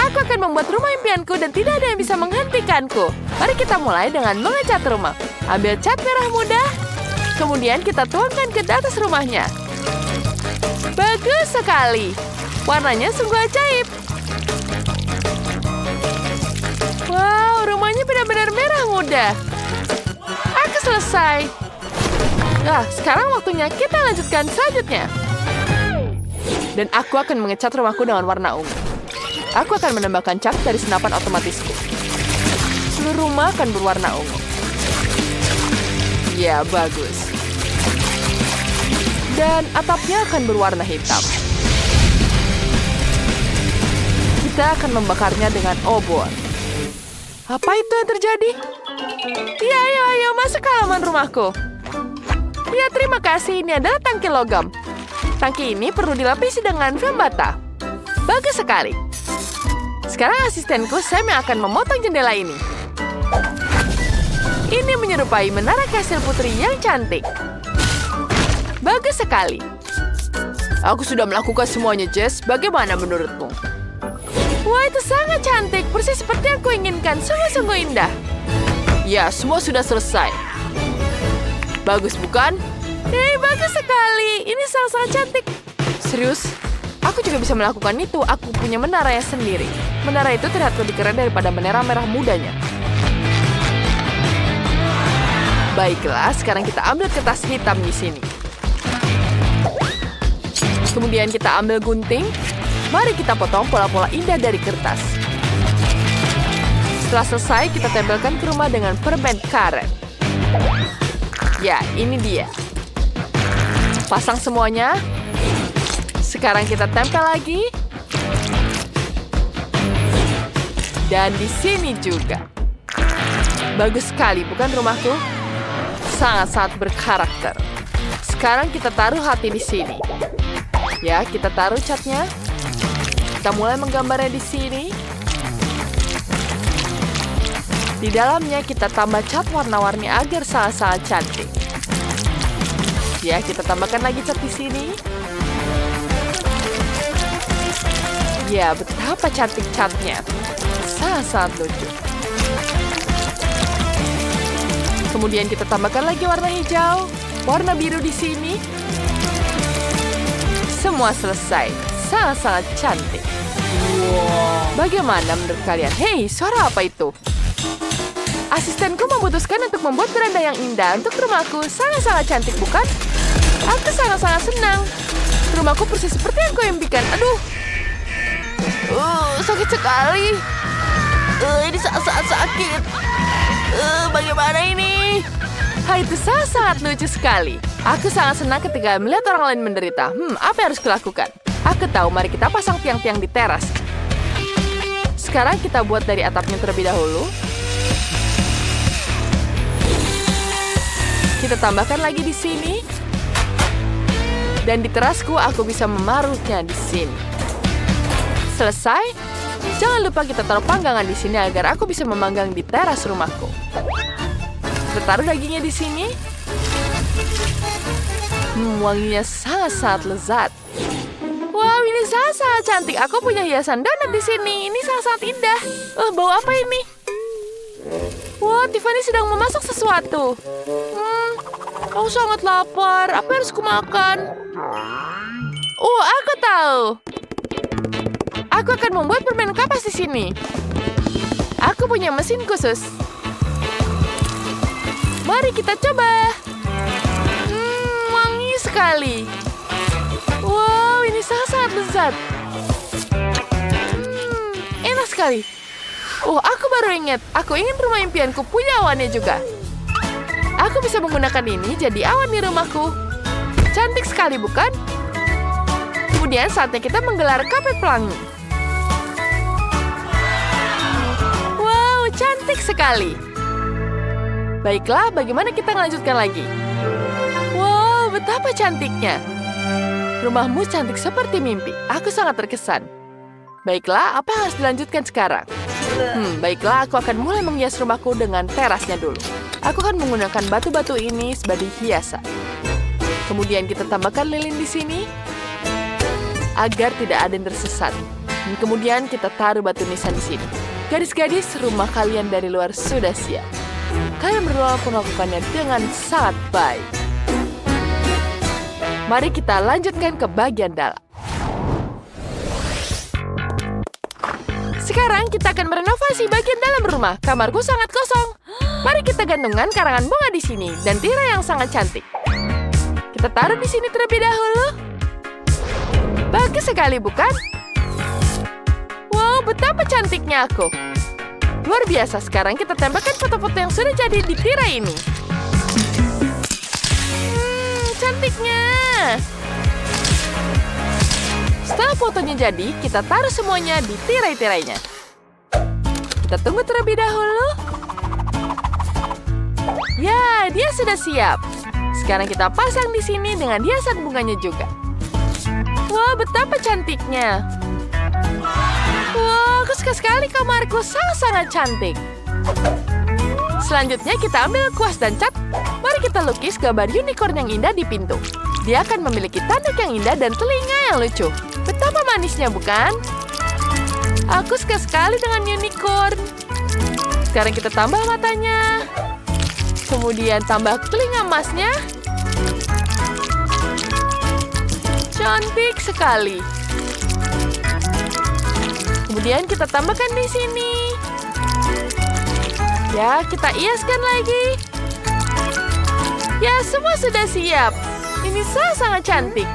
Aku akan membuat rumah impianku dan tidak ada yang bisa menghentikanku. Mari kita mulai dengan mengecat rumah. Ambil cat merah muda, kemudian kita tuangkan ke atas rumahnya. Bagus sekali. Warnanya sungguh ajaib. Wow, rumahnya benar-benar merah muda. Aku selesai. Nah, sekarang waktunya kita lanjutkan selanjutnya. Dan aku akan mengecat rumahku dengan warna ungu. Aku akan menambahkan cat dari senapan otomatisku. Seluruh rumah akan berwarna ungu. Ya, bagus. Dan atapnya akan berwarna hitam. Kita akan membakarnya dengan obor. Apa itu yang terjadi? Ya, ayo, masuk ke halaman rumahku. Ya, terima kasih. Ini adalah tangki logam. Tangki ini perlu dilapisi dengan film bata. Bagus sekali. Sekarang asistenku Sam yang akan memotong jendela ini. Ini menyerupai menara kastil putri yang cantik. Bagus sekali. Aku sudah melakukan semuanya, Jess. Bagaimana menurutmu? Wah, itu sangat cantik. Persis seperti yang kuinginkan. Sungguh-sungguh indah. Ya, semua sudah selesai. Bagus, bukan? Bagus sekali. Ini sangat cantik. Serius? Aku juga bisa melakukan itu. Aku punya menaranya sendiri. Menara itu terlihat lebih keren daripada menara merah mudanya. Baiklah, sekarang kita ambil kertas hitam di sini. Kemudian kita ambil gunting Mari kita potong pola-pola indah dari kertas. Setelah selesai, kita tempelkan ke rumah dengan permen karet. Ya, ini dia. Pasang semuanya. Sekarang kita tempel lagi. Dan di sini juga. Bagus sekali, bukan rumahku? Sangat-sangat berkarakter. Sekarang kita taruh hati di sini. Ya, kita taruh catnya. Kita mulai menggambarnya di sini. Di dalamnya kita tambah cat warna-warni agar sangat-sangat cantik. Ya, kita tambahkan lagi cat di sini. Ya, betapa cantik catnya. Sangat-sangat lucu. Kemudian kita tambahkan lagi warna hijau, warna biru di sini. Semua selesai. Sangat-sangat cantik. Bagaimana menurut kalian? Hei, suara apa itu? Asistenku memutuskan untuk membuat beranda yang indah untuk rumahku. Sangat-sangat cantik, bukan? Aku sangat-sangat senang. Rumahku persis seperti yang kau impikan. Aduh. Sakit sekali. Ini sangat-sangat sakit. Bagaimana ini? Itu sangat lucu sekali. Aku sangat senang ketika melihat orang lain menderita. Apa yang harus kulakukan? Aku tahu, mari kita pasang tiang-tiang di teras. Sekarang kita buat dari atapnya terlebih dahulu. Kita tambahkan lagi di sini. Dan di terasku aku bisa memarutnya di sini. Selesai. Jangan lupa kita taruh panggangan di sini agar aku bisa memanggang di teras rumahku. Kita taruh dagingnya di sini. Wanginya sangat-sangat lezat. Wow, ini sangat cantik. Aku punya hiasan donat di sini. Ini sangat indah. Bau apa ini? Wah, Tiffany sedang memasak sesuatu. Aku sangat lapar. Apa yang harus kumakan? Aku tahu. Aku akan membuat permen kapas di sini. Aku punya mesin khusus. Mari kita coba. Wangi sekali. Wow, ini sangat lezat. Enak sekali. Aku baru ingat. Aku ingin rumah impianku punya awannya juga. Aku bisa menggunakan ini jadi awan di rumahku. Cantik sekali, bukan? Kemudian saatnya kita menggelar karpet pelangi. Wow, cantik sekali. Baiklah, bagaimana kita melanjutkan lagi? Wow, betapa cantiknya. Rumahmu cantik seperti mimpi. Aku sangat terkesan. Baiklah, apa yang harus dilanjutkan sekarang? Baiklah, aku akan mulai menghias rumahku dengan terasnya dulu. Aku akan menggunakan batu-batu ini sebagai hiasan. Kemudian kita tambahkan lilin di sini agar tidak ada yang tersesat. Dan kemudian kita taruh batu nisan di sini. Gadis-gadis, rumah kalian dari luar sudah siap. Kalian berdua melakukannya dengan sangat baik. Mari kita lanjutkan ke bagian dalam. Sekarang kita akan merenovasi bagian dalam rumah. Kamarku sangat kosong. Mari kita gantungkan karangan bunga di sini dan tirai yang sangat cantik. Kita taruh di sini terlebih dahulu. Bagus sekali, bukan? Wow, betapa cantiknya aku. Luar biasa, sekarang kita tempelkan foto-foto yang sudah jadi di tirai ini. Cantiknya. Setelah fotonya jadi, kita taruh semuanya di tirai-tirainya. Kita tunggu terlebih dahulu. Ya, dia sudah siap. Sekarang kita pasang di sini dengan hiasan bunganya juga. Wah, betapa cantiknya. Wah, aku suka sekali kamarku, sangat cantik. Selanjutnya kita ambil kuas dan cat. Mari kita lukis gambar unicorn yang indah di pintu. Dia akan memiliki tanduk yang indah dan telinga yang lucu. Betapa manisnya, bukan? Aku suka sekali dengan unicorn. Sekarang kita tambah matanya. Kemudian tambah telinga emasnya. Cantik sekali. Kemudian kita tambahkan di sini. Ya, kita hiaskan lagi. Ya, semua sudah siap. Ini sangat cantik.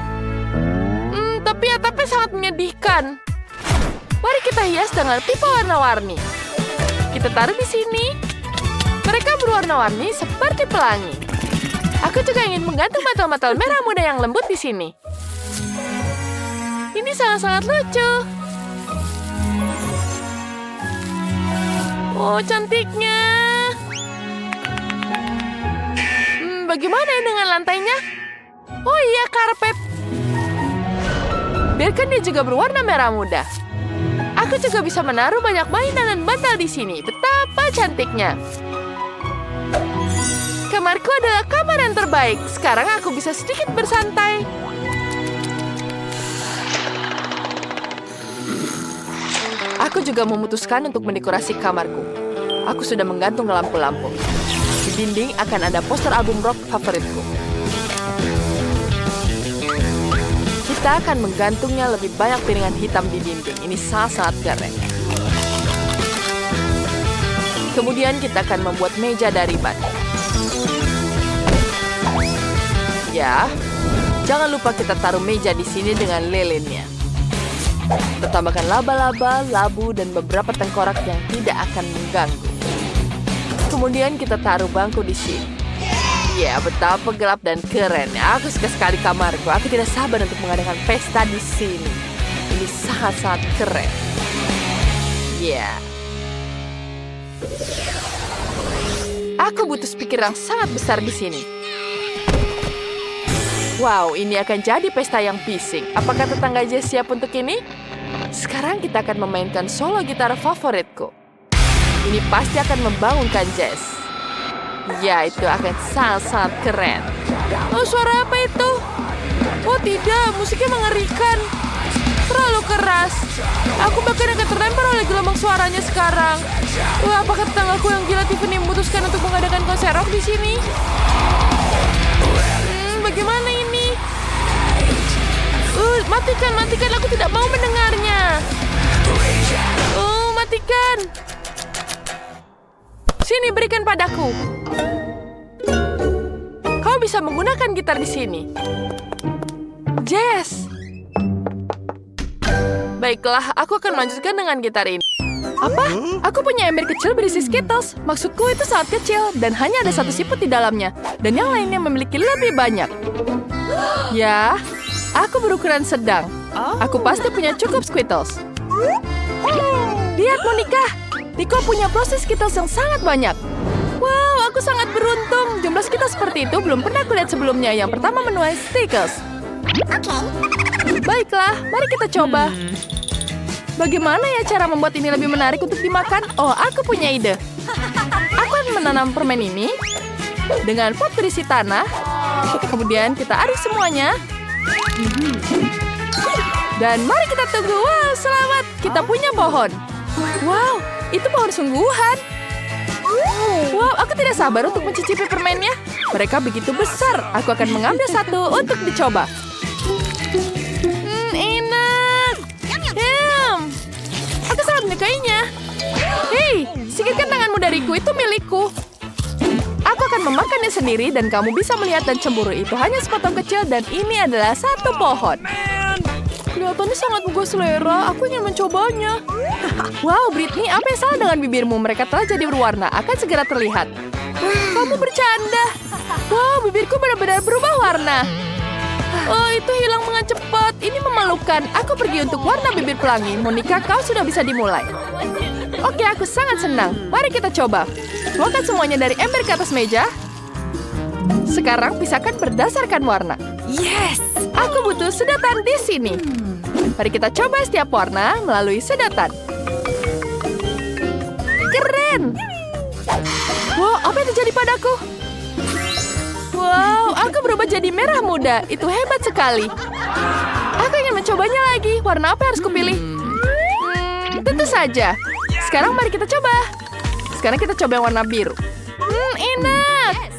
Tapi atapnya sangat menyedihkan. Mari kita hias dengan pipa warna-warni. Kita taruh di sini. Mereka berwarna-warni seperti pelangi. Aku juga ingin menggantung mantel-mantel merah muda yang lembut di sini. Ini sangat-sangat lucu. Oh, cantiknya. Bagaimana ya dengan lantainya? Oh iya, karpet. Biarkan dia juga berwarna merah muda. Aku juga bisa menaruh banyak mainan dan bantal di sini. Betapa cantiknya. Kamarku adalah kamar yang terbaik. Sekarang aku bisa sedikit bersantai. Aku juga memutuskan untuk mendekorasi kamarku. Aku sudah menggantung lampu-lampu. Di dinding akan ada poster album rock favoritku. Kita akan menggantungnya lebih banyak piringan hitam di dinding. Ini sangat keren. Kemudian kita akan membuat meja dari batu. Ya, jangan lupa kita taruh meja di sini dengan lilinnya. Kita tambahkan laba-laba, labu, dan beberapa tengkorak yang tidak akan mengganggu. Kemudian kita taruh bangku di sini. Ya, betapa gelap dan keren. Aku suka sekali kamarku. Aku tidak sabar untuk mengadakan pesta di sini. Ini sangat-sangat keren. Ya. Aku butuh speaker yang sangat besar di sini. Wow, ini akan jadi pesta yang bising. Apakah tetangga Jess siap untuk ini? Sekarang kita akan memainkan solo gitar favoritku. Ini pasti akan membangunkan Jess. Ya, itu akan sangat-sangat keren. Oh, suara apa itu? Oh tidak, musiknya mengerikan. Terlalu keras. Aku bahkan akan terlempar oleh gelombang suaranya sekarang. Apakah tetanggaku yang gila Tiffany memutuskan untuk mengadakan konser rock di sini? Bagaimana ini? Matikan, aku tidak mau mendengarnya. Oh, matikan. Sini, berikan padaku. Kau bisa menggunakan gitar di sini. Jess. Baiklah, aku akan melanjutkan dengan gitar ini. Apa? Aku punya ember kecil berisi Skittles. Maksudku itu sangat kecil dan hanya ada satu siput di dalamnya. Dan yang lainnya memiliki lebih banyak. Ya, aku berukuran sedang. Aku pasti punya cukup Skittles. Lihat, Monica. Nico punya proses Skittles yang sangat banyak. Wow, aku sangat beruntung. Jumlah Skittles seperti itu belum pernah kulihat sebelumnya. Yang pertama menuai Stickles. Baiklah, mari kita coba. Bagaimana ya cara membuat ini lebih menarik untuk dimakan? Oh, aku punya ide. Aku akan menanam permen ini dengan pot berisi tanah. Kemudian kita aduk semuanya. Dan mari kita tunggu. Wow, selamat. Kita punya pohon. Wow, itu pohon sungguhan. Wow, aku tidak sabar untuk mencicipi permennya. Mereka begitu besar. Aku akan mengambil satu untuk dicoba. Enak. Aku sangat menyukainya. Hei, singkirkan tanganmu dariku. Itu milikku. Aku akan memakannya sendiri dan kamu bisa melihat dan cemburu. Itu hanya sepotong kecil dan ini adalah satu pohon. Kelihatannya sangat menggugah selera. Aku ingin mencobanya. Wow, Britney, apa yang salah dengan bibirmu? Mereka telah jadi berwarna. Akan segera terlihat. Kamu bercanda. Wow, bibirku benar-benar berubah warna. Oh, itu hilang dengan cepat. Ini memalukan. Aku pergi untuk warna bibir pelangi. Monica, kau sudah bisa dimulai. Oke, aku sangat senang. Mari kita coba. Tuangkan semuanya dari ember ke atas meja. Sekarang pisahkan berdasarkan warna. Yes! Aku butuh sedotan di sini. Mari kita coba setiap warna melalui sedotan. Keren! Wow, apa yang terjadi padaku? Wow, aku berubah jadi merah muda. Itu hebat sekali. Aku ingin mencobanya lagi. Warna apa yang harus kupilih? Tentu saja. Sekarang mari kita coba. Sekarang kita coba yang warna biru. Enak.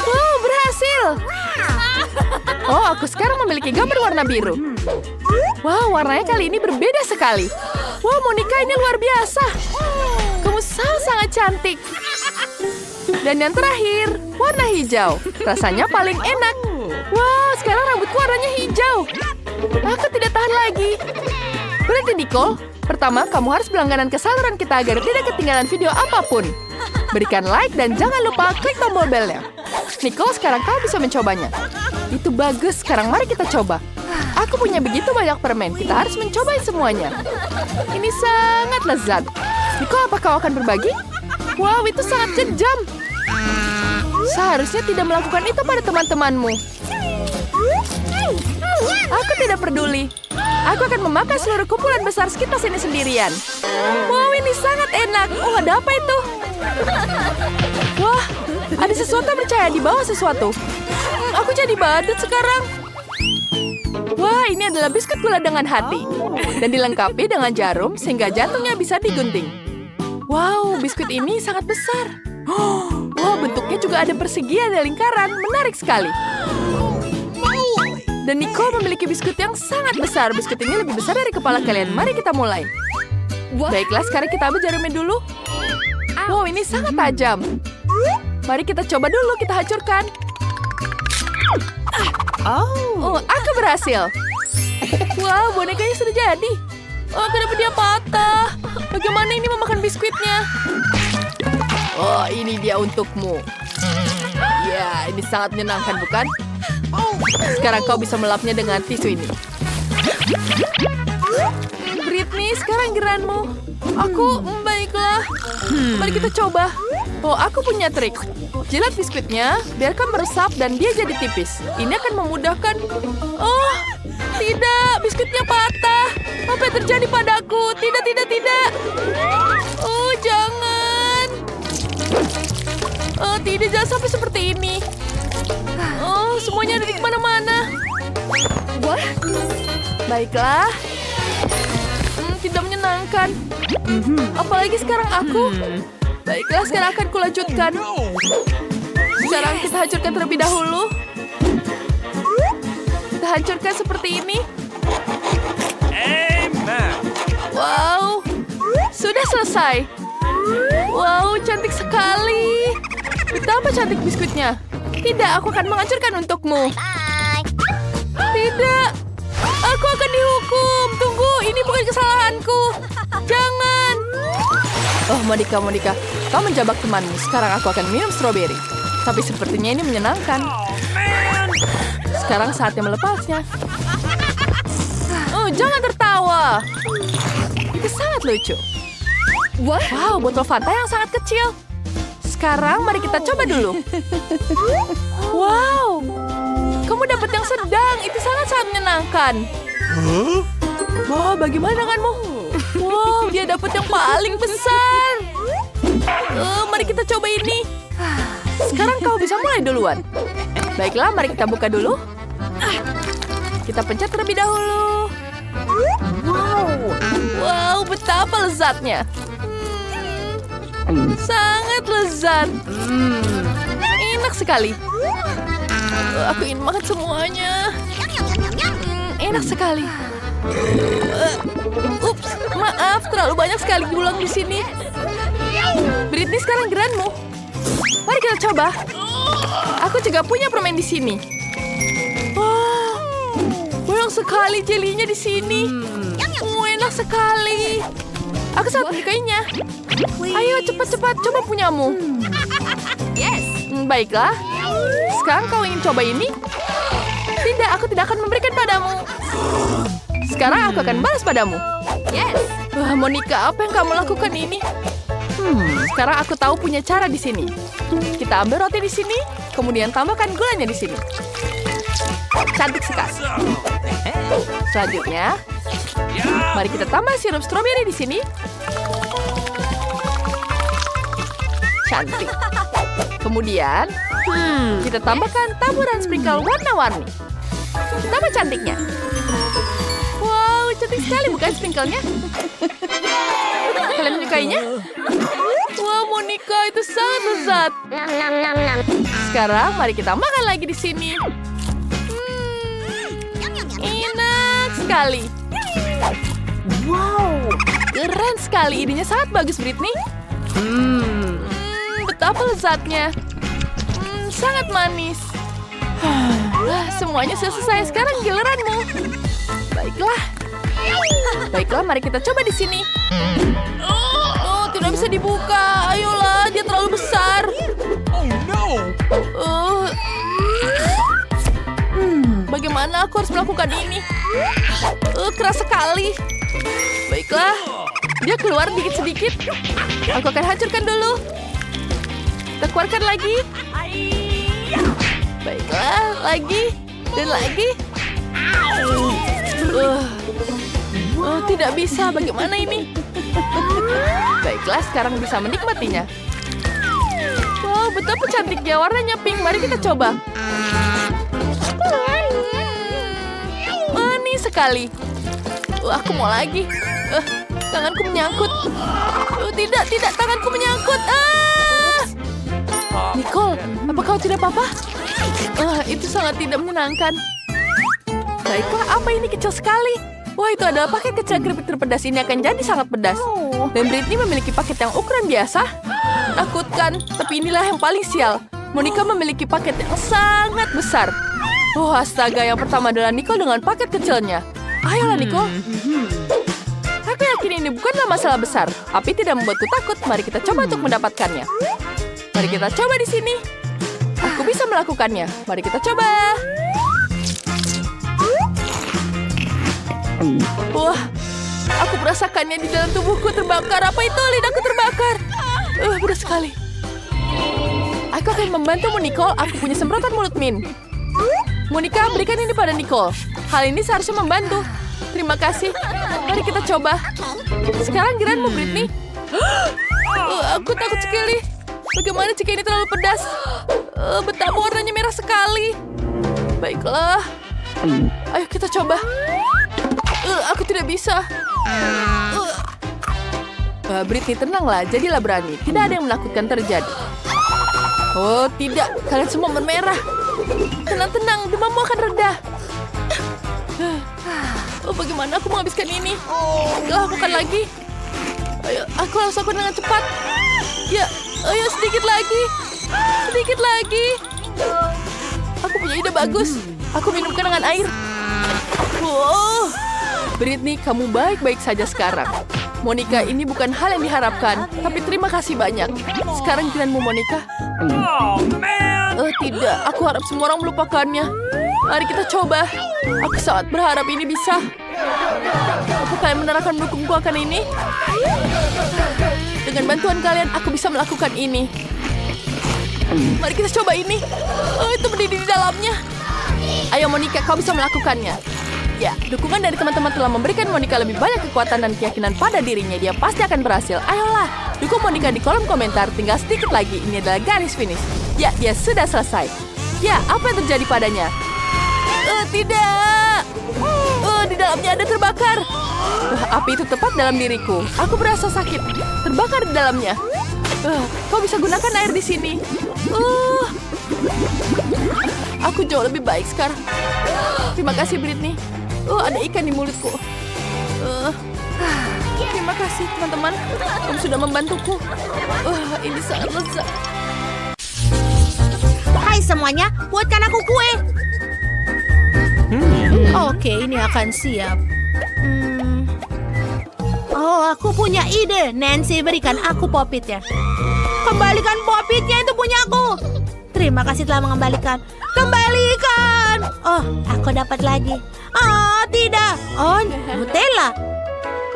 Wow, berhasil. Oh, aku sekarang memiliki gambar warna biru. Wow, warnanya kali ini berbeda sekali. Wow, Monica, ini luar biasa. Kamu sangat cantik. Dan yang terakhir, warna hijau. Rasanya paling enak. Wow, sekarang rambutku warnanya hijau. Aku tidak tahan lagi. Berhenti, Nicole. Pertama, kamu harus berlangganan ke saluran kita agar tidak ketinggalan video apapun. Berikan like dan jangan lupa klik tombol belnya. Nicole, sekarang kau bisa mencobanya. Itu bagus, sekarang mari kita coba. Aku punya begitu banyak permen, kita harus mencoba semuanya. Ini sangat lezat. Nicole, apa kau akan berbagi? Wow, itu sangat kejam. Seharusnya tidak melakukan itu pada teman-temanmu. Aku tidak peduli. Aku akan memakan seluruh kumpulan besar Skittles ini sendirian. Wow, ini sangat enak. Oh, ada apa itu? Wah, ada sesuatu yang percaya di bawah sesuatu. Aku jadi badut sekarang. Wah, ini adalah biskuit gula dengan hati. Dan dilengkapi dengan jarum sehingga jantungnya bisa digunting. Wow, biskuit ini sangat besar. Wow, bentuknya juga ada persegi, ada lingkaran. Menarik sekali. Dan Nicole memiliki biskuit yang sangat besar. Biskuit ini lebih besar dari kepala kalian. Mari kita mulai. Baiklah, sekarang kita ambil jarumnya dulu. Wow, ini sangat tajam. Mari kita coba dulu, kita hancurkan. Oh, aku berhasil. Wow, bonekanya sudah jadi. Oh, kenapa dia patah? Bagaimana ini memakan biskuitnya? Oh, ini dia untukmu. Ya, ini sangat menyenangkan, bukan? Sekarang kau bisa melapnya dengan tisu ini. Britney, sekarang geranmu. Aku, baiklah. Mari kita coba. Oh, aku punya trik. Jilat biskuitnya, biarkan meresap dan dia jadi tipis. Ini akan memudahkan. Oh, tidak, biskuitnya patah. Apa yang terjadi padaku? Tidak, tidak, tidak. Oh, jangan. Oh, tidak, jangan sampai seperti ini. Oh, semuanya ada di mana-mana. Baiklah. Tidak menyenangkan. Apalagi sekarang aku. Baiklah, sekarang akan kulanjutkan. Sekarang kita hancurkan terlebih dahulu. Kita hancurkan seperti ini. Amen. Wow, sudah selesai. Wow, cantik sekali. Betapa cantik biskuitnya. Tidak, aku akan menghancurkan untukmu. Tidak, aku akan dihukum. Tunggu, ini bukan kesalahanku. Jangan. Oh, Monica, kau menjebak temanmu. Sekarang aku akan minum stroberi. Tapi sepertinya ini menyenangkan. Sekarang saatnya melepasnya. Oh, jangan tertawa. Itu sangat lucu. Wow, botol Fanta yang sangat kecil. Sekarang mari kita coba dulu. Wow, kamu dapat yang sedang. Itu sangat-sangat menyenangkan. Wow, bagaimana denganmu? Wow, dia dapat yang paling besar. Mari kita coba ini. Sekarang kau bisa mulai duluan. Baiklah, mari kita buka dulu. Kita pencet terlebih dahulu. Wow, betapa lezatnya. Sangat lezat. Enak sekali. Aku ingin makan semuanya. Enak sekali. Ups, maaf, terlalu banyak sekali gulung di sini. Britney, sekarang geranmu. Mari kita coba. Aku juga punya permen di sini. Wah, banyak sekali jelinya di sini. Enak sekali. Aku sangat menyukainya. Ayo, cepat-cepat, coba punyamu. Yes. Baiklah. Sekarang kau ingin coba ini? Tidak, aku tidak akan memberikan padamu. Sekarang aku akan balas padamu. Yes. Wah, Monica, apa yang kamu lakukan ini? Sekarang aku tahu punya cara di sini. Kita ambil roti di sini, kemudian tambahkan gulanya di sini. Cantik sekali. Selanjutnya, mari kita tambah sirup stroberi di sini. Cantik. Kemudian, kita tambahkan taburan sprinkle warna-warni. Tambah cantiknya. Wow, cantik sekali bukan sprinklenya? Kalian menyukainya? Wow, Monica, itu sangat lezat. Sekarang mari kita makan lagi di sini. Enak sekali. Wow, keren sekali. Idenya sangat bagus, Britney. Betapa lezatnya. Sangat manis. Semuanya sudah selesai. Sekarang giliranmu. Baiklah. Baiklah, mari kita coba di sini. Oh, tidak bisa dibuka. Ayolah, dia terlalu besar. Oh no! Bagaimana aku harus melakukan ini? Keras sekali. Baiklah, dia keluar dikit-sedikit. Aku akan hancurkan dulu. Kita keluarkan lagi. Baiklah, lagi. Dan lagi. Tidak bisa. Bagaimana ini? Baiklah, sekarang bisa menikmatinya. Wow, betapa cantiknya. Warnanya pink. Mari kita coba. Manis sekali. Aku mau lagi. Tanganku menyangkut. Tidak. Tanganku menyangkut. Nicole, apa kau tidak apa-apa? Itu sangat tidak menyenangkan. Baiklah, apa ini kecil sekali? Wah, itu adalah paket kecil keripik terpedas. Ini akan jadi sangat pedas. Dan Britney memiliki paket yang ukuran biasa. Takutkan, tapi inilah yang paling sial. Monica memiliki paket yang sangat besar. Oh, astaga, yang pertama adalah Nicole dengan paket kecilnya. Ayolah, Nicole. Aku yakin ini bukanlah masalah besar. Api tidak membuatku takut. Mari kita coba untuk mendapatkannya. Mari kita coba di sini. Aku bisa melakukannya. Mari kita coba. Wah, aku merasakannya di dalam tubuhku terbakar. Apa itu? Lidahku terbakar. Berat sekali. Aku akan membantumu, Nicole. Aku punya semprotan mulut min. Monica, berikan ini pada Nicole. Hal ini seharusnya membantu. Terima kasih. Mari kita coba. Sekarang giliranmu, Britney. Aku takut sekali. Bagaimana jika ini terlalu pedas? Betapa warnanya merah sekali. Baiklah. Ayo kita coba. Aku tidak bisa. Britney, tenanglah. Jadilah berani. Tidak ada yang menakutkan terjadi. Oh, tidak. Kalian semua bermerah. Tenang. Demammu akan reda. Bagaimana aku menghabiskan ini? Lakukan lagi. Ayo, aku harus lakukan dengan cepat. Ya, ayo sedikit lagi. Sedikit lagi. Aku punya ide bagus. Aku minumkan dengan air. Wow. Britney, kamu baik-baik saja sekarang. Monica, ini bukan hal yang diharapkan. Tapi terima kasih banyak. Sekarang giliranmu, Monica. Oh man! Tidak, aku harap semua orang melupakannya. Mari kita coba. Aku sangat berharap ini bisa. Apa kalian benar akan mendukungku akan ini? Dengan bantuan kalian, aku bisa melakukan ini. Mari kita coba ini. Itu berdiri di dalamnya. Ayo Monica, kau bisa melakukannya. Ya, dukungan dari teman-teman telah memberikan Monica lebih banyak kekuatan dan keyakinan pada dirinya. Dia pasti akan berhasil. Ayolah, dukung Monica di kolom komentar. Tinggal sedikit lagi. Ini adalah garis finish. Ya, dia sudah selesai. Ya, apa yang terjadi padanya? Tidak. Di dalamnya ada terbakar. Api itu tepat dalam diriku. Aku berasa sakit. Terbakar di dalamnya. Kau bisa gunakan air di sini. Aku jauh lebih baik sekarang. Terima kasih, Britney. Ada ikan di mulutku. Terima kasih, teman-teman. Kamu sudah membantuku. Ini sangat lezat. Hai semuanya, buatkan aku kue. Oke, ini akan siap. Oh, aku punya ide. Nancy, berikan aku popitnya. Kembalikan popitnya, itu punya aku. Terima kasih telah mengembalikan. Kembalikan. Oh, aku dapat lagi. Oh, tidak. Oh, Nutella.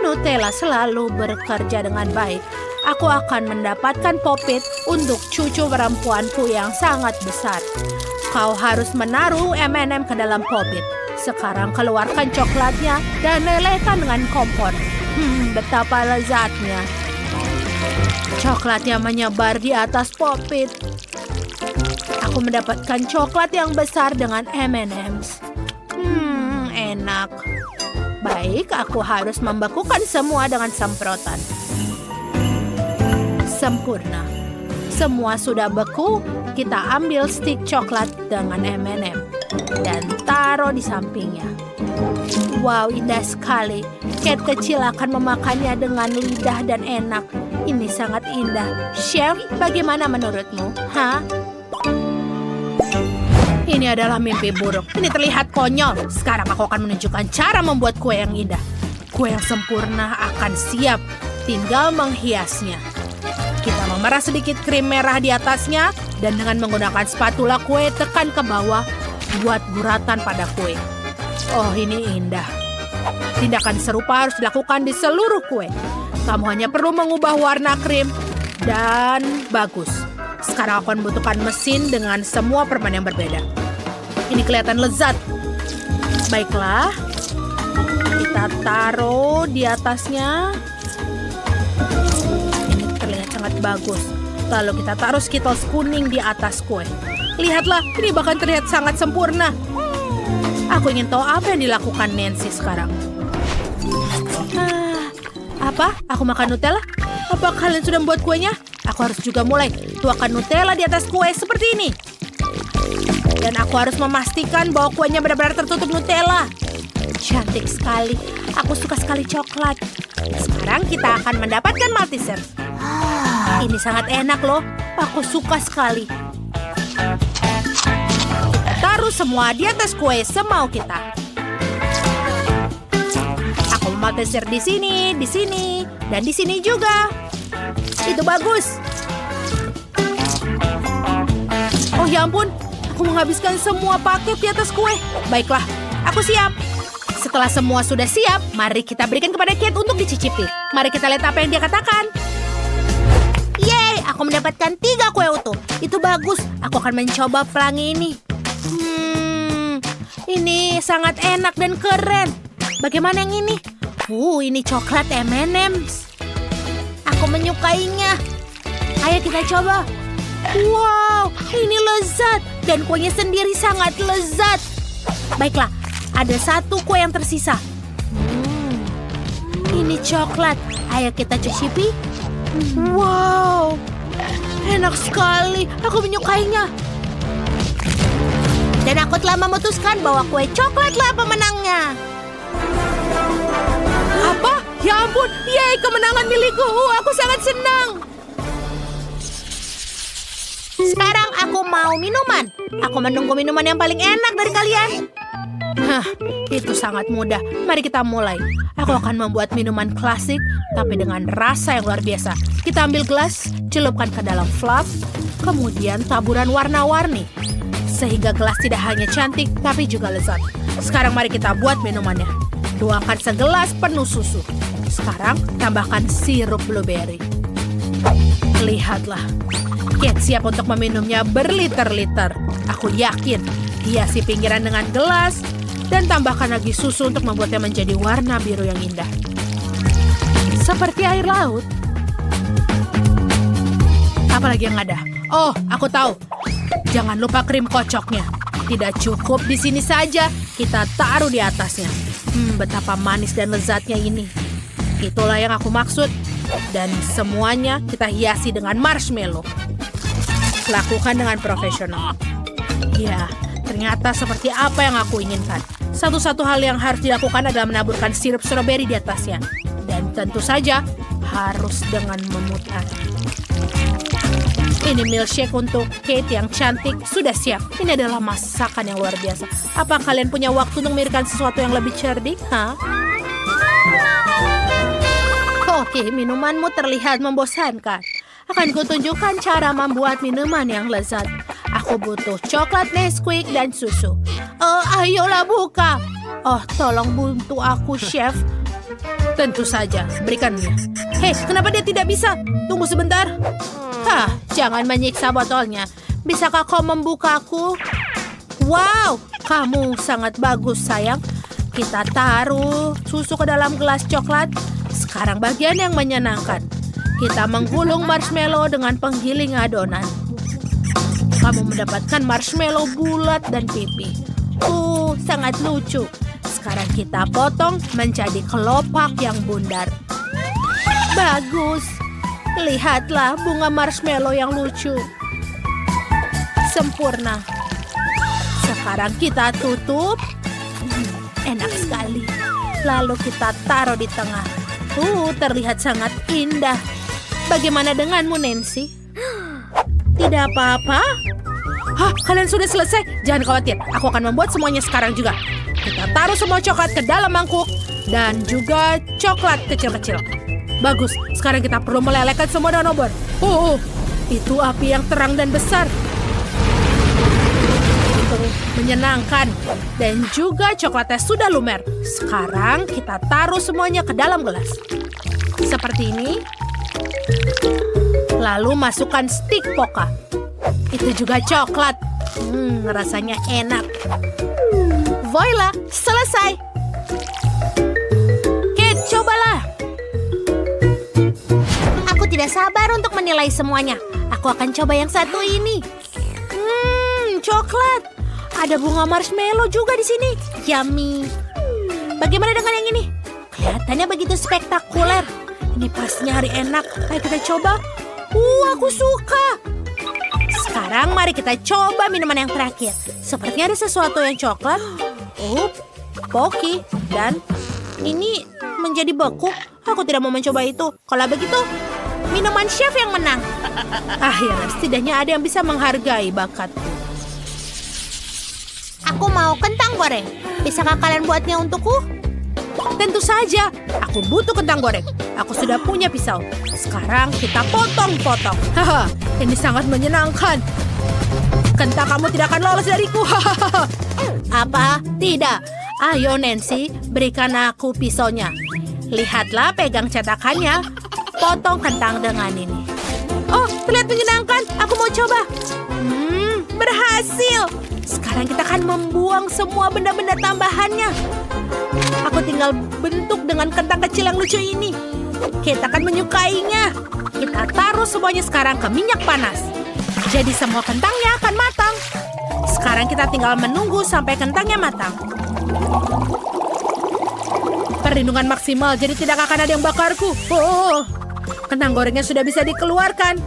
Nutella selalu bekerja dengan baik. Aku akan mendapatkan popit untuk cucu perempuanku yang sangat besar. Kau harus menaruh M&M ke dalam popit. Sekarang keluarkan coklatnya dan lelehkan dengan kompor. Betapa lezatnya. Coklatnya menyebar di atas popit. Aku mendapatkan coklat yang besar dengan M&M's. Enak. Baik, aku harus membekukan semua dengan semprotan. Sempurna. Semua sudah beku, kita ambil stik coklat dengan M&M dan taruh di sampingnya. Wow, indah sekali. Cat kecil akan memakannya dengan lidah dan enak. Ini sangat indah. Chef, bagaimana menurutmu? Ini adalah mimpi buruk. Ini terlihat konyol. Sekarang aku akan menunjukkan cara membuat kue yang indah. Kue yang sempurna akan siap, tinggal menghiasnya. Kita memerah sedikit krim merah di atasnya dan dengan menggunakan spatula kue tekan ke bawah, buat guratan pada kue. Oh, ini indah. Tindakan serupa harus dilakukan di seluruh kue. Kamu hanya perlu mengubah warna krim dan bagus. Sekarang aku membutuhkan mesin dengan semua permen yang berbeda. Ini kelihatan lezat. Baiklah, kita taruh di atasnya. Ini terlihat sangat bagus. Lalu kita taruh Skittles kuning di atas kue. Lihatlah, ini bahkan terlihat sangat sempurna. Aku ingin tahu apa yang dilakukan Nancy sekarang. Apa? Aku makan Nutella? Apa kalian sudah membuat kuenya? Aku harus juga mulai. Tuangkan Nutella di atas kue seperti ini. Dan aku harus memastikan bahwa kuenya benar-benar tertutup Nutella. Cantik sekali. Aku suka sekali coklat. Sekarang kita akan mendapatkan Malteser. Ini sangat enak loh. Aku suka sekali. Kita taruh semua di atas kue semau kita. Aku Malteser di sini, dan di sini juga. Itu bagus. Oh ya ampun, aku menghabiskan semua paket di atas kue. Baiklah, aku siap. Setelah semua sudah siap, mari kita berikan kepada Kate untuk dicicipi. Mari kita lihat apa yang dia katakan. Yeay, aku mendapatkan 3 kue utuh. Itu bagus, aku akan mencoba pelangi ini. Ini sangat enak dan keren. Bagaimana yang ini? Ini coklat M&M's. Aku menyukainya. Ayo kita coba. Wow, ini lezat. Dan kuenya sendiri sangat lezat. Baiklah, ada 1 kue yang tersisa. Ini coklat. Ayo kita cicipi. Wow, enak sekali. Aku menyukainya. Dan aku telah memutuskan bahwa kue coklatlah pemenangnya. Apa? Ya ampun, yeay, kemenangan milikku. Aku sangat senang. Sekarang aku mau minuman. Aku menunggu minuman yang paling enak dari kalian. Itu sangat mudah. Mari kita mulai. Aku akan membuat minuman klasik, tapi dengan rasa yang luar biasa. Kita ambil gelas, celupkan ke dalam fluff, kemudian taburan warna-warni. Sehingga gelas tidak hanya cantik, tapi juga lezat. Sekarang mari kita buat minumannya. Tuangkan segelas penuh susu. Sekarang tambahkan sirup blueberry. Lihatlah. Kate siap untuk meminumnya berliter-liter. Aku yakin. Hiasi pinggiran dengan gelas dan tambahkan lagi susu untuk membuatnya menjadi warna biru yang indah. Seperti air laut. Apalagi yang ada? Oh, aku tahu. Jangan lupa krim kocoknya. Tidak cukup di sini saja, kita taruh di atasnya. Betapa manis dan lezatnya ini. Itulah yang aku maksud. Dan semuanya kita hiasi dengan marshmallow. Lakukan dengan profesional. Ya, ternyata seperti apa yang aku inginkan. Satu-satu hal yang harus dilakukan adalah menaburkan sirup stroberi di atasnya. Dan tentu saja harus dengan memutar. Ini milkshake untuk Kate yang cantik sudah siap. Ini adalah masakan yang luar biasa. Apa kalian punya waktu untuk memikirkan sesuatu yang lebih cerdik? Oke, minumanmu terlihat membosankan. Akan kutunjukkan cara membuat minuman yang lezat. Aku butuh coklat Nesquik dan susu. Ayolah buka. Oh, tolong bantu aku, Chef. Tentu saja, berikannya. Hei, kenapa dia tidak bisa? Tunggu sebentar. Jangan menyiksa botolnya. Bisakah kau membukaku? Wow, kamu sangat bagus, sayang. Kita taruh susu ke dalam gelas coklat. Sekarang bagian yang menyenangkan. Kita menggulung marshmallow dengan penggiling adonan. Kamu mendapatkan marshmallow bulat dan pipi. Sangat lucu. Sekarang kita potong menjadi kelopak yang bundar. Bagus. Lihatlah bunga marshmallow yang lucu. Sempurna. Sekarang kita tutup. Enak sekali. Lalu kita taruh di tengah. Terlihat sangat indah. Bagaimana denganmu, Nancy? Tidak apa-apa? Kalian sudah selesai? Jangan khawatir, aku akan membuat semuanya sekarang juga. Kita taruh semua coklat ke dalam mangkuk. Dan juga coklat kecil-kecil. Bagus, sekarang kita perlu melelehkan semua dengan obor. Oh, itu api yang terang dan besar. Itu menyenangkan. Dan juga coklatnya sudah lumer. Sekarang kita taruh semuanya ke dalam gelas. Seperti ini. Lalu masukkan stik poka. Itu juga coklat. Rasanya enak. Voila, selesai. Kate, cobalah. Aku tidak sabar untuk menilai semuanya. Aku akan coba yang satu ini. Coklat. Ada bunga marshmallow juga di sini. Yummy. Bagaimana dengan yang ini? Kelihatannya begitu spektakuler. Ini pastinya hari enak. Ayo kita coba. Aku suka. Sekarang mari kita coba minuman yang terakhir. Sepertinya ada sesuatu yang coklat. Pocky. Dan ini menjadi beku. Aku tidak mau mencoba itu. Kalau begitu, minuman chef yang menang. Akhirnya setidaknya ada yang bisa menghargai bakatku. Aku mau kentang goreng. Bisakah kalian buatnya untukku? Tentu saja, aku butuh kentang goreng. Aku sudah punya pisau. Sekarang kita potong-potong. Haha, ini sangat menyenangkan. Kentang kamu tidak akan lolos dariku. Apa? Tidak. Ayo Nancy, berikan aku pisaunya. Lihatlah, pegang cetakannya. Potong kentang dengan ini. Oh, terlihat menyenangkan. Aku mau coba. Berhasil. Sekarang kita akan membuang semua benda-benda tambahannya. Aku tinggal bentuk dengan kentang kecil yang lucu ini. Kita akan menyukainya. Kita taruh semuanya sekarang ke minyak panas. Jadi semua kentangnya akan matang. Sekarang kita tinggal menunggu sampai kentangnya matang. Perlindungan maksimal, jadi tidak akan ada yang bakarku. Kentang gorengnya sudah bisa dikeluarkan.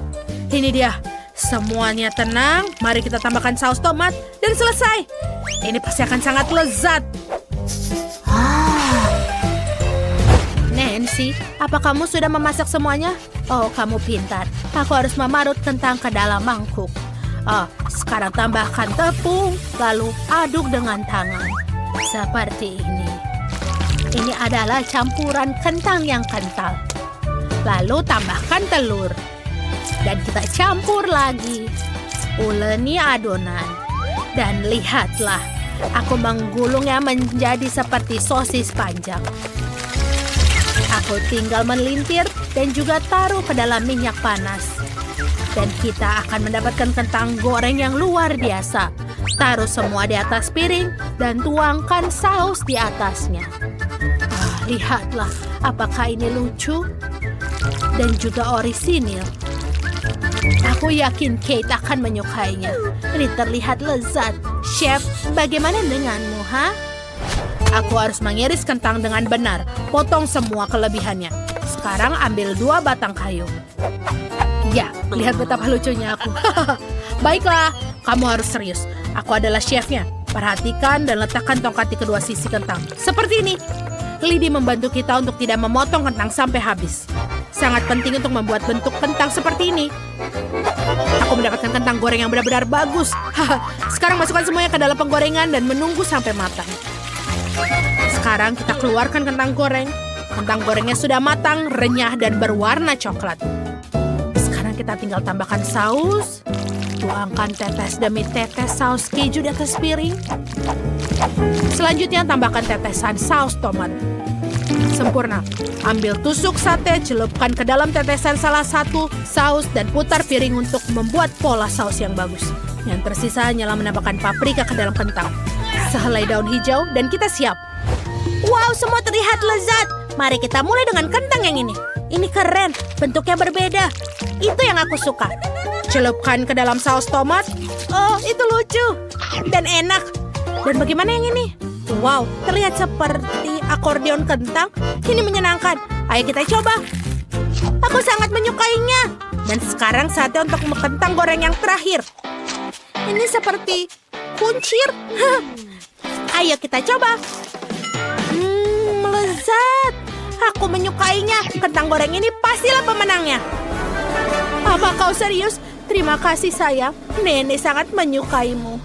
Ini dia. Semuanya tenang. Mari kita tambahkan saus tomat dan selesai. Ini pasti akan sangat lezat. Nancy, apa kamu sudah memasak semuanya? Oh, kamu pintar. Aku harus memarut kentang ke dalam mangkuk. Sekarang tambahkan tepung, lalu aduk dengan tangan. Seperti ini. Ini adalah campuran kentang yang kental. Lalu tambahkan telur. Dan kita campur lagi. Uleni adonan. Dan lihatlah, aku menggulungnya menjadi seperti sosis panjang. Aku tinggal melintir dan juga taruh ke dalam minyak panas. Dan kita akan mendapatkan kentang goreng yang luar biasa. Taruh semua di atas piring dan tuangkan saus di atasnya. Lihatlah, apakah ini lucu? Dan juga orisinil. Aku yakin Kate akan menyukainya. Ini terlihat lezat. Chef, bagaimana denganmu, ha? Aku harus mengiris kentang dengan benar. Potong semua kelebihannya. Sekarang ambil 2 batang kayu. Ya, lihat betapa lucunya aku. Baiklah, kamu harus serius. Aku adalah chefnya. Perhatikan dan letakkan tongkat di kedua sisi kentang. Seperti ini. Lidi membantu kita untuk tidak memotong kentang sampai habis. Sangat penting untuk membuat bentuk kentang seperti ini. Aku mendapatkan kentang goreng yang benar-benar bagus. Sekarang masukkan semuanya ke dalam penggorengan dan menunggu sampai matang. Sekarang kita keluarkan kentang goreng. Kentang gorengnya sudah matang, renyah, dan berwarna coklat. Sekarang kita tinggal tambahkan saus. Tuangkan tetes demi tetes saus keju di atas piring. Selanjutnya tambahkan tetesan saus tomat. Sempurna. Ambil tusuk sate, celupkan ke dalam tetesan salah satu saus dan putar piring untuk membuat pola saus yang bagus. Yang tersisa hanyalah menambahkan paprika ke dalam kentang. Sehelai daun hijau dan kita siap. Wow, semua terlihat lezat. Mari kita mulai dengan kentang yang ini. Ini keren, bentuknya berbeda. Itu yang aku suka. Celupkan ke dalam saus tomat. Oh, itu lucu. Dan enak. Dan bagaimana yang ini? Wow, terlihat seperti akordeon kentang. Ini menyenangkan. Ayo kita coba. Aku sangat menyukainya. Dan sekarang saatnya untuk kentang goreng yang terakhir. Ini seperti kuncir. Ayo kita coba. Lezat. Aku menyukainya. Kentang goreng ini pastilah pemenangnya. Apa kau serius? Terima kasih sayang. Nenek sangat menyukaimu.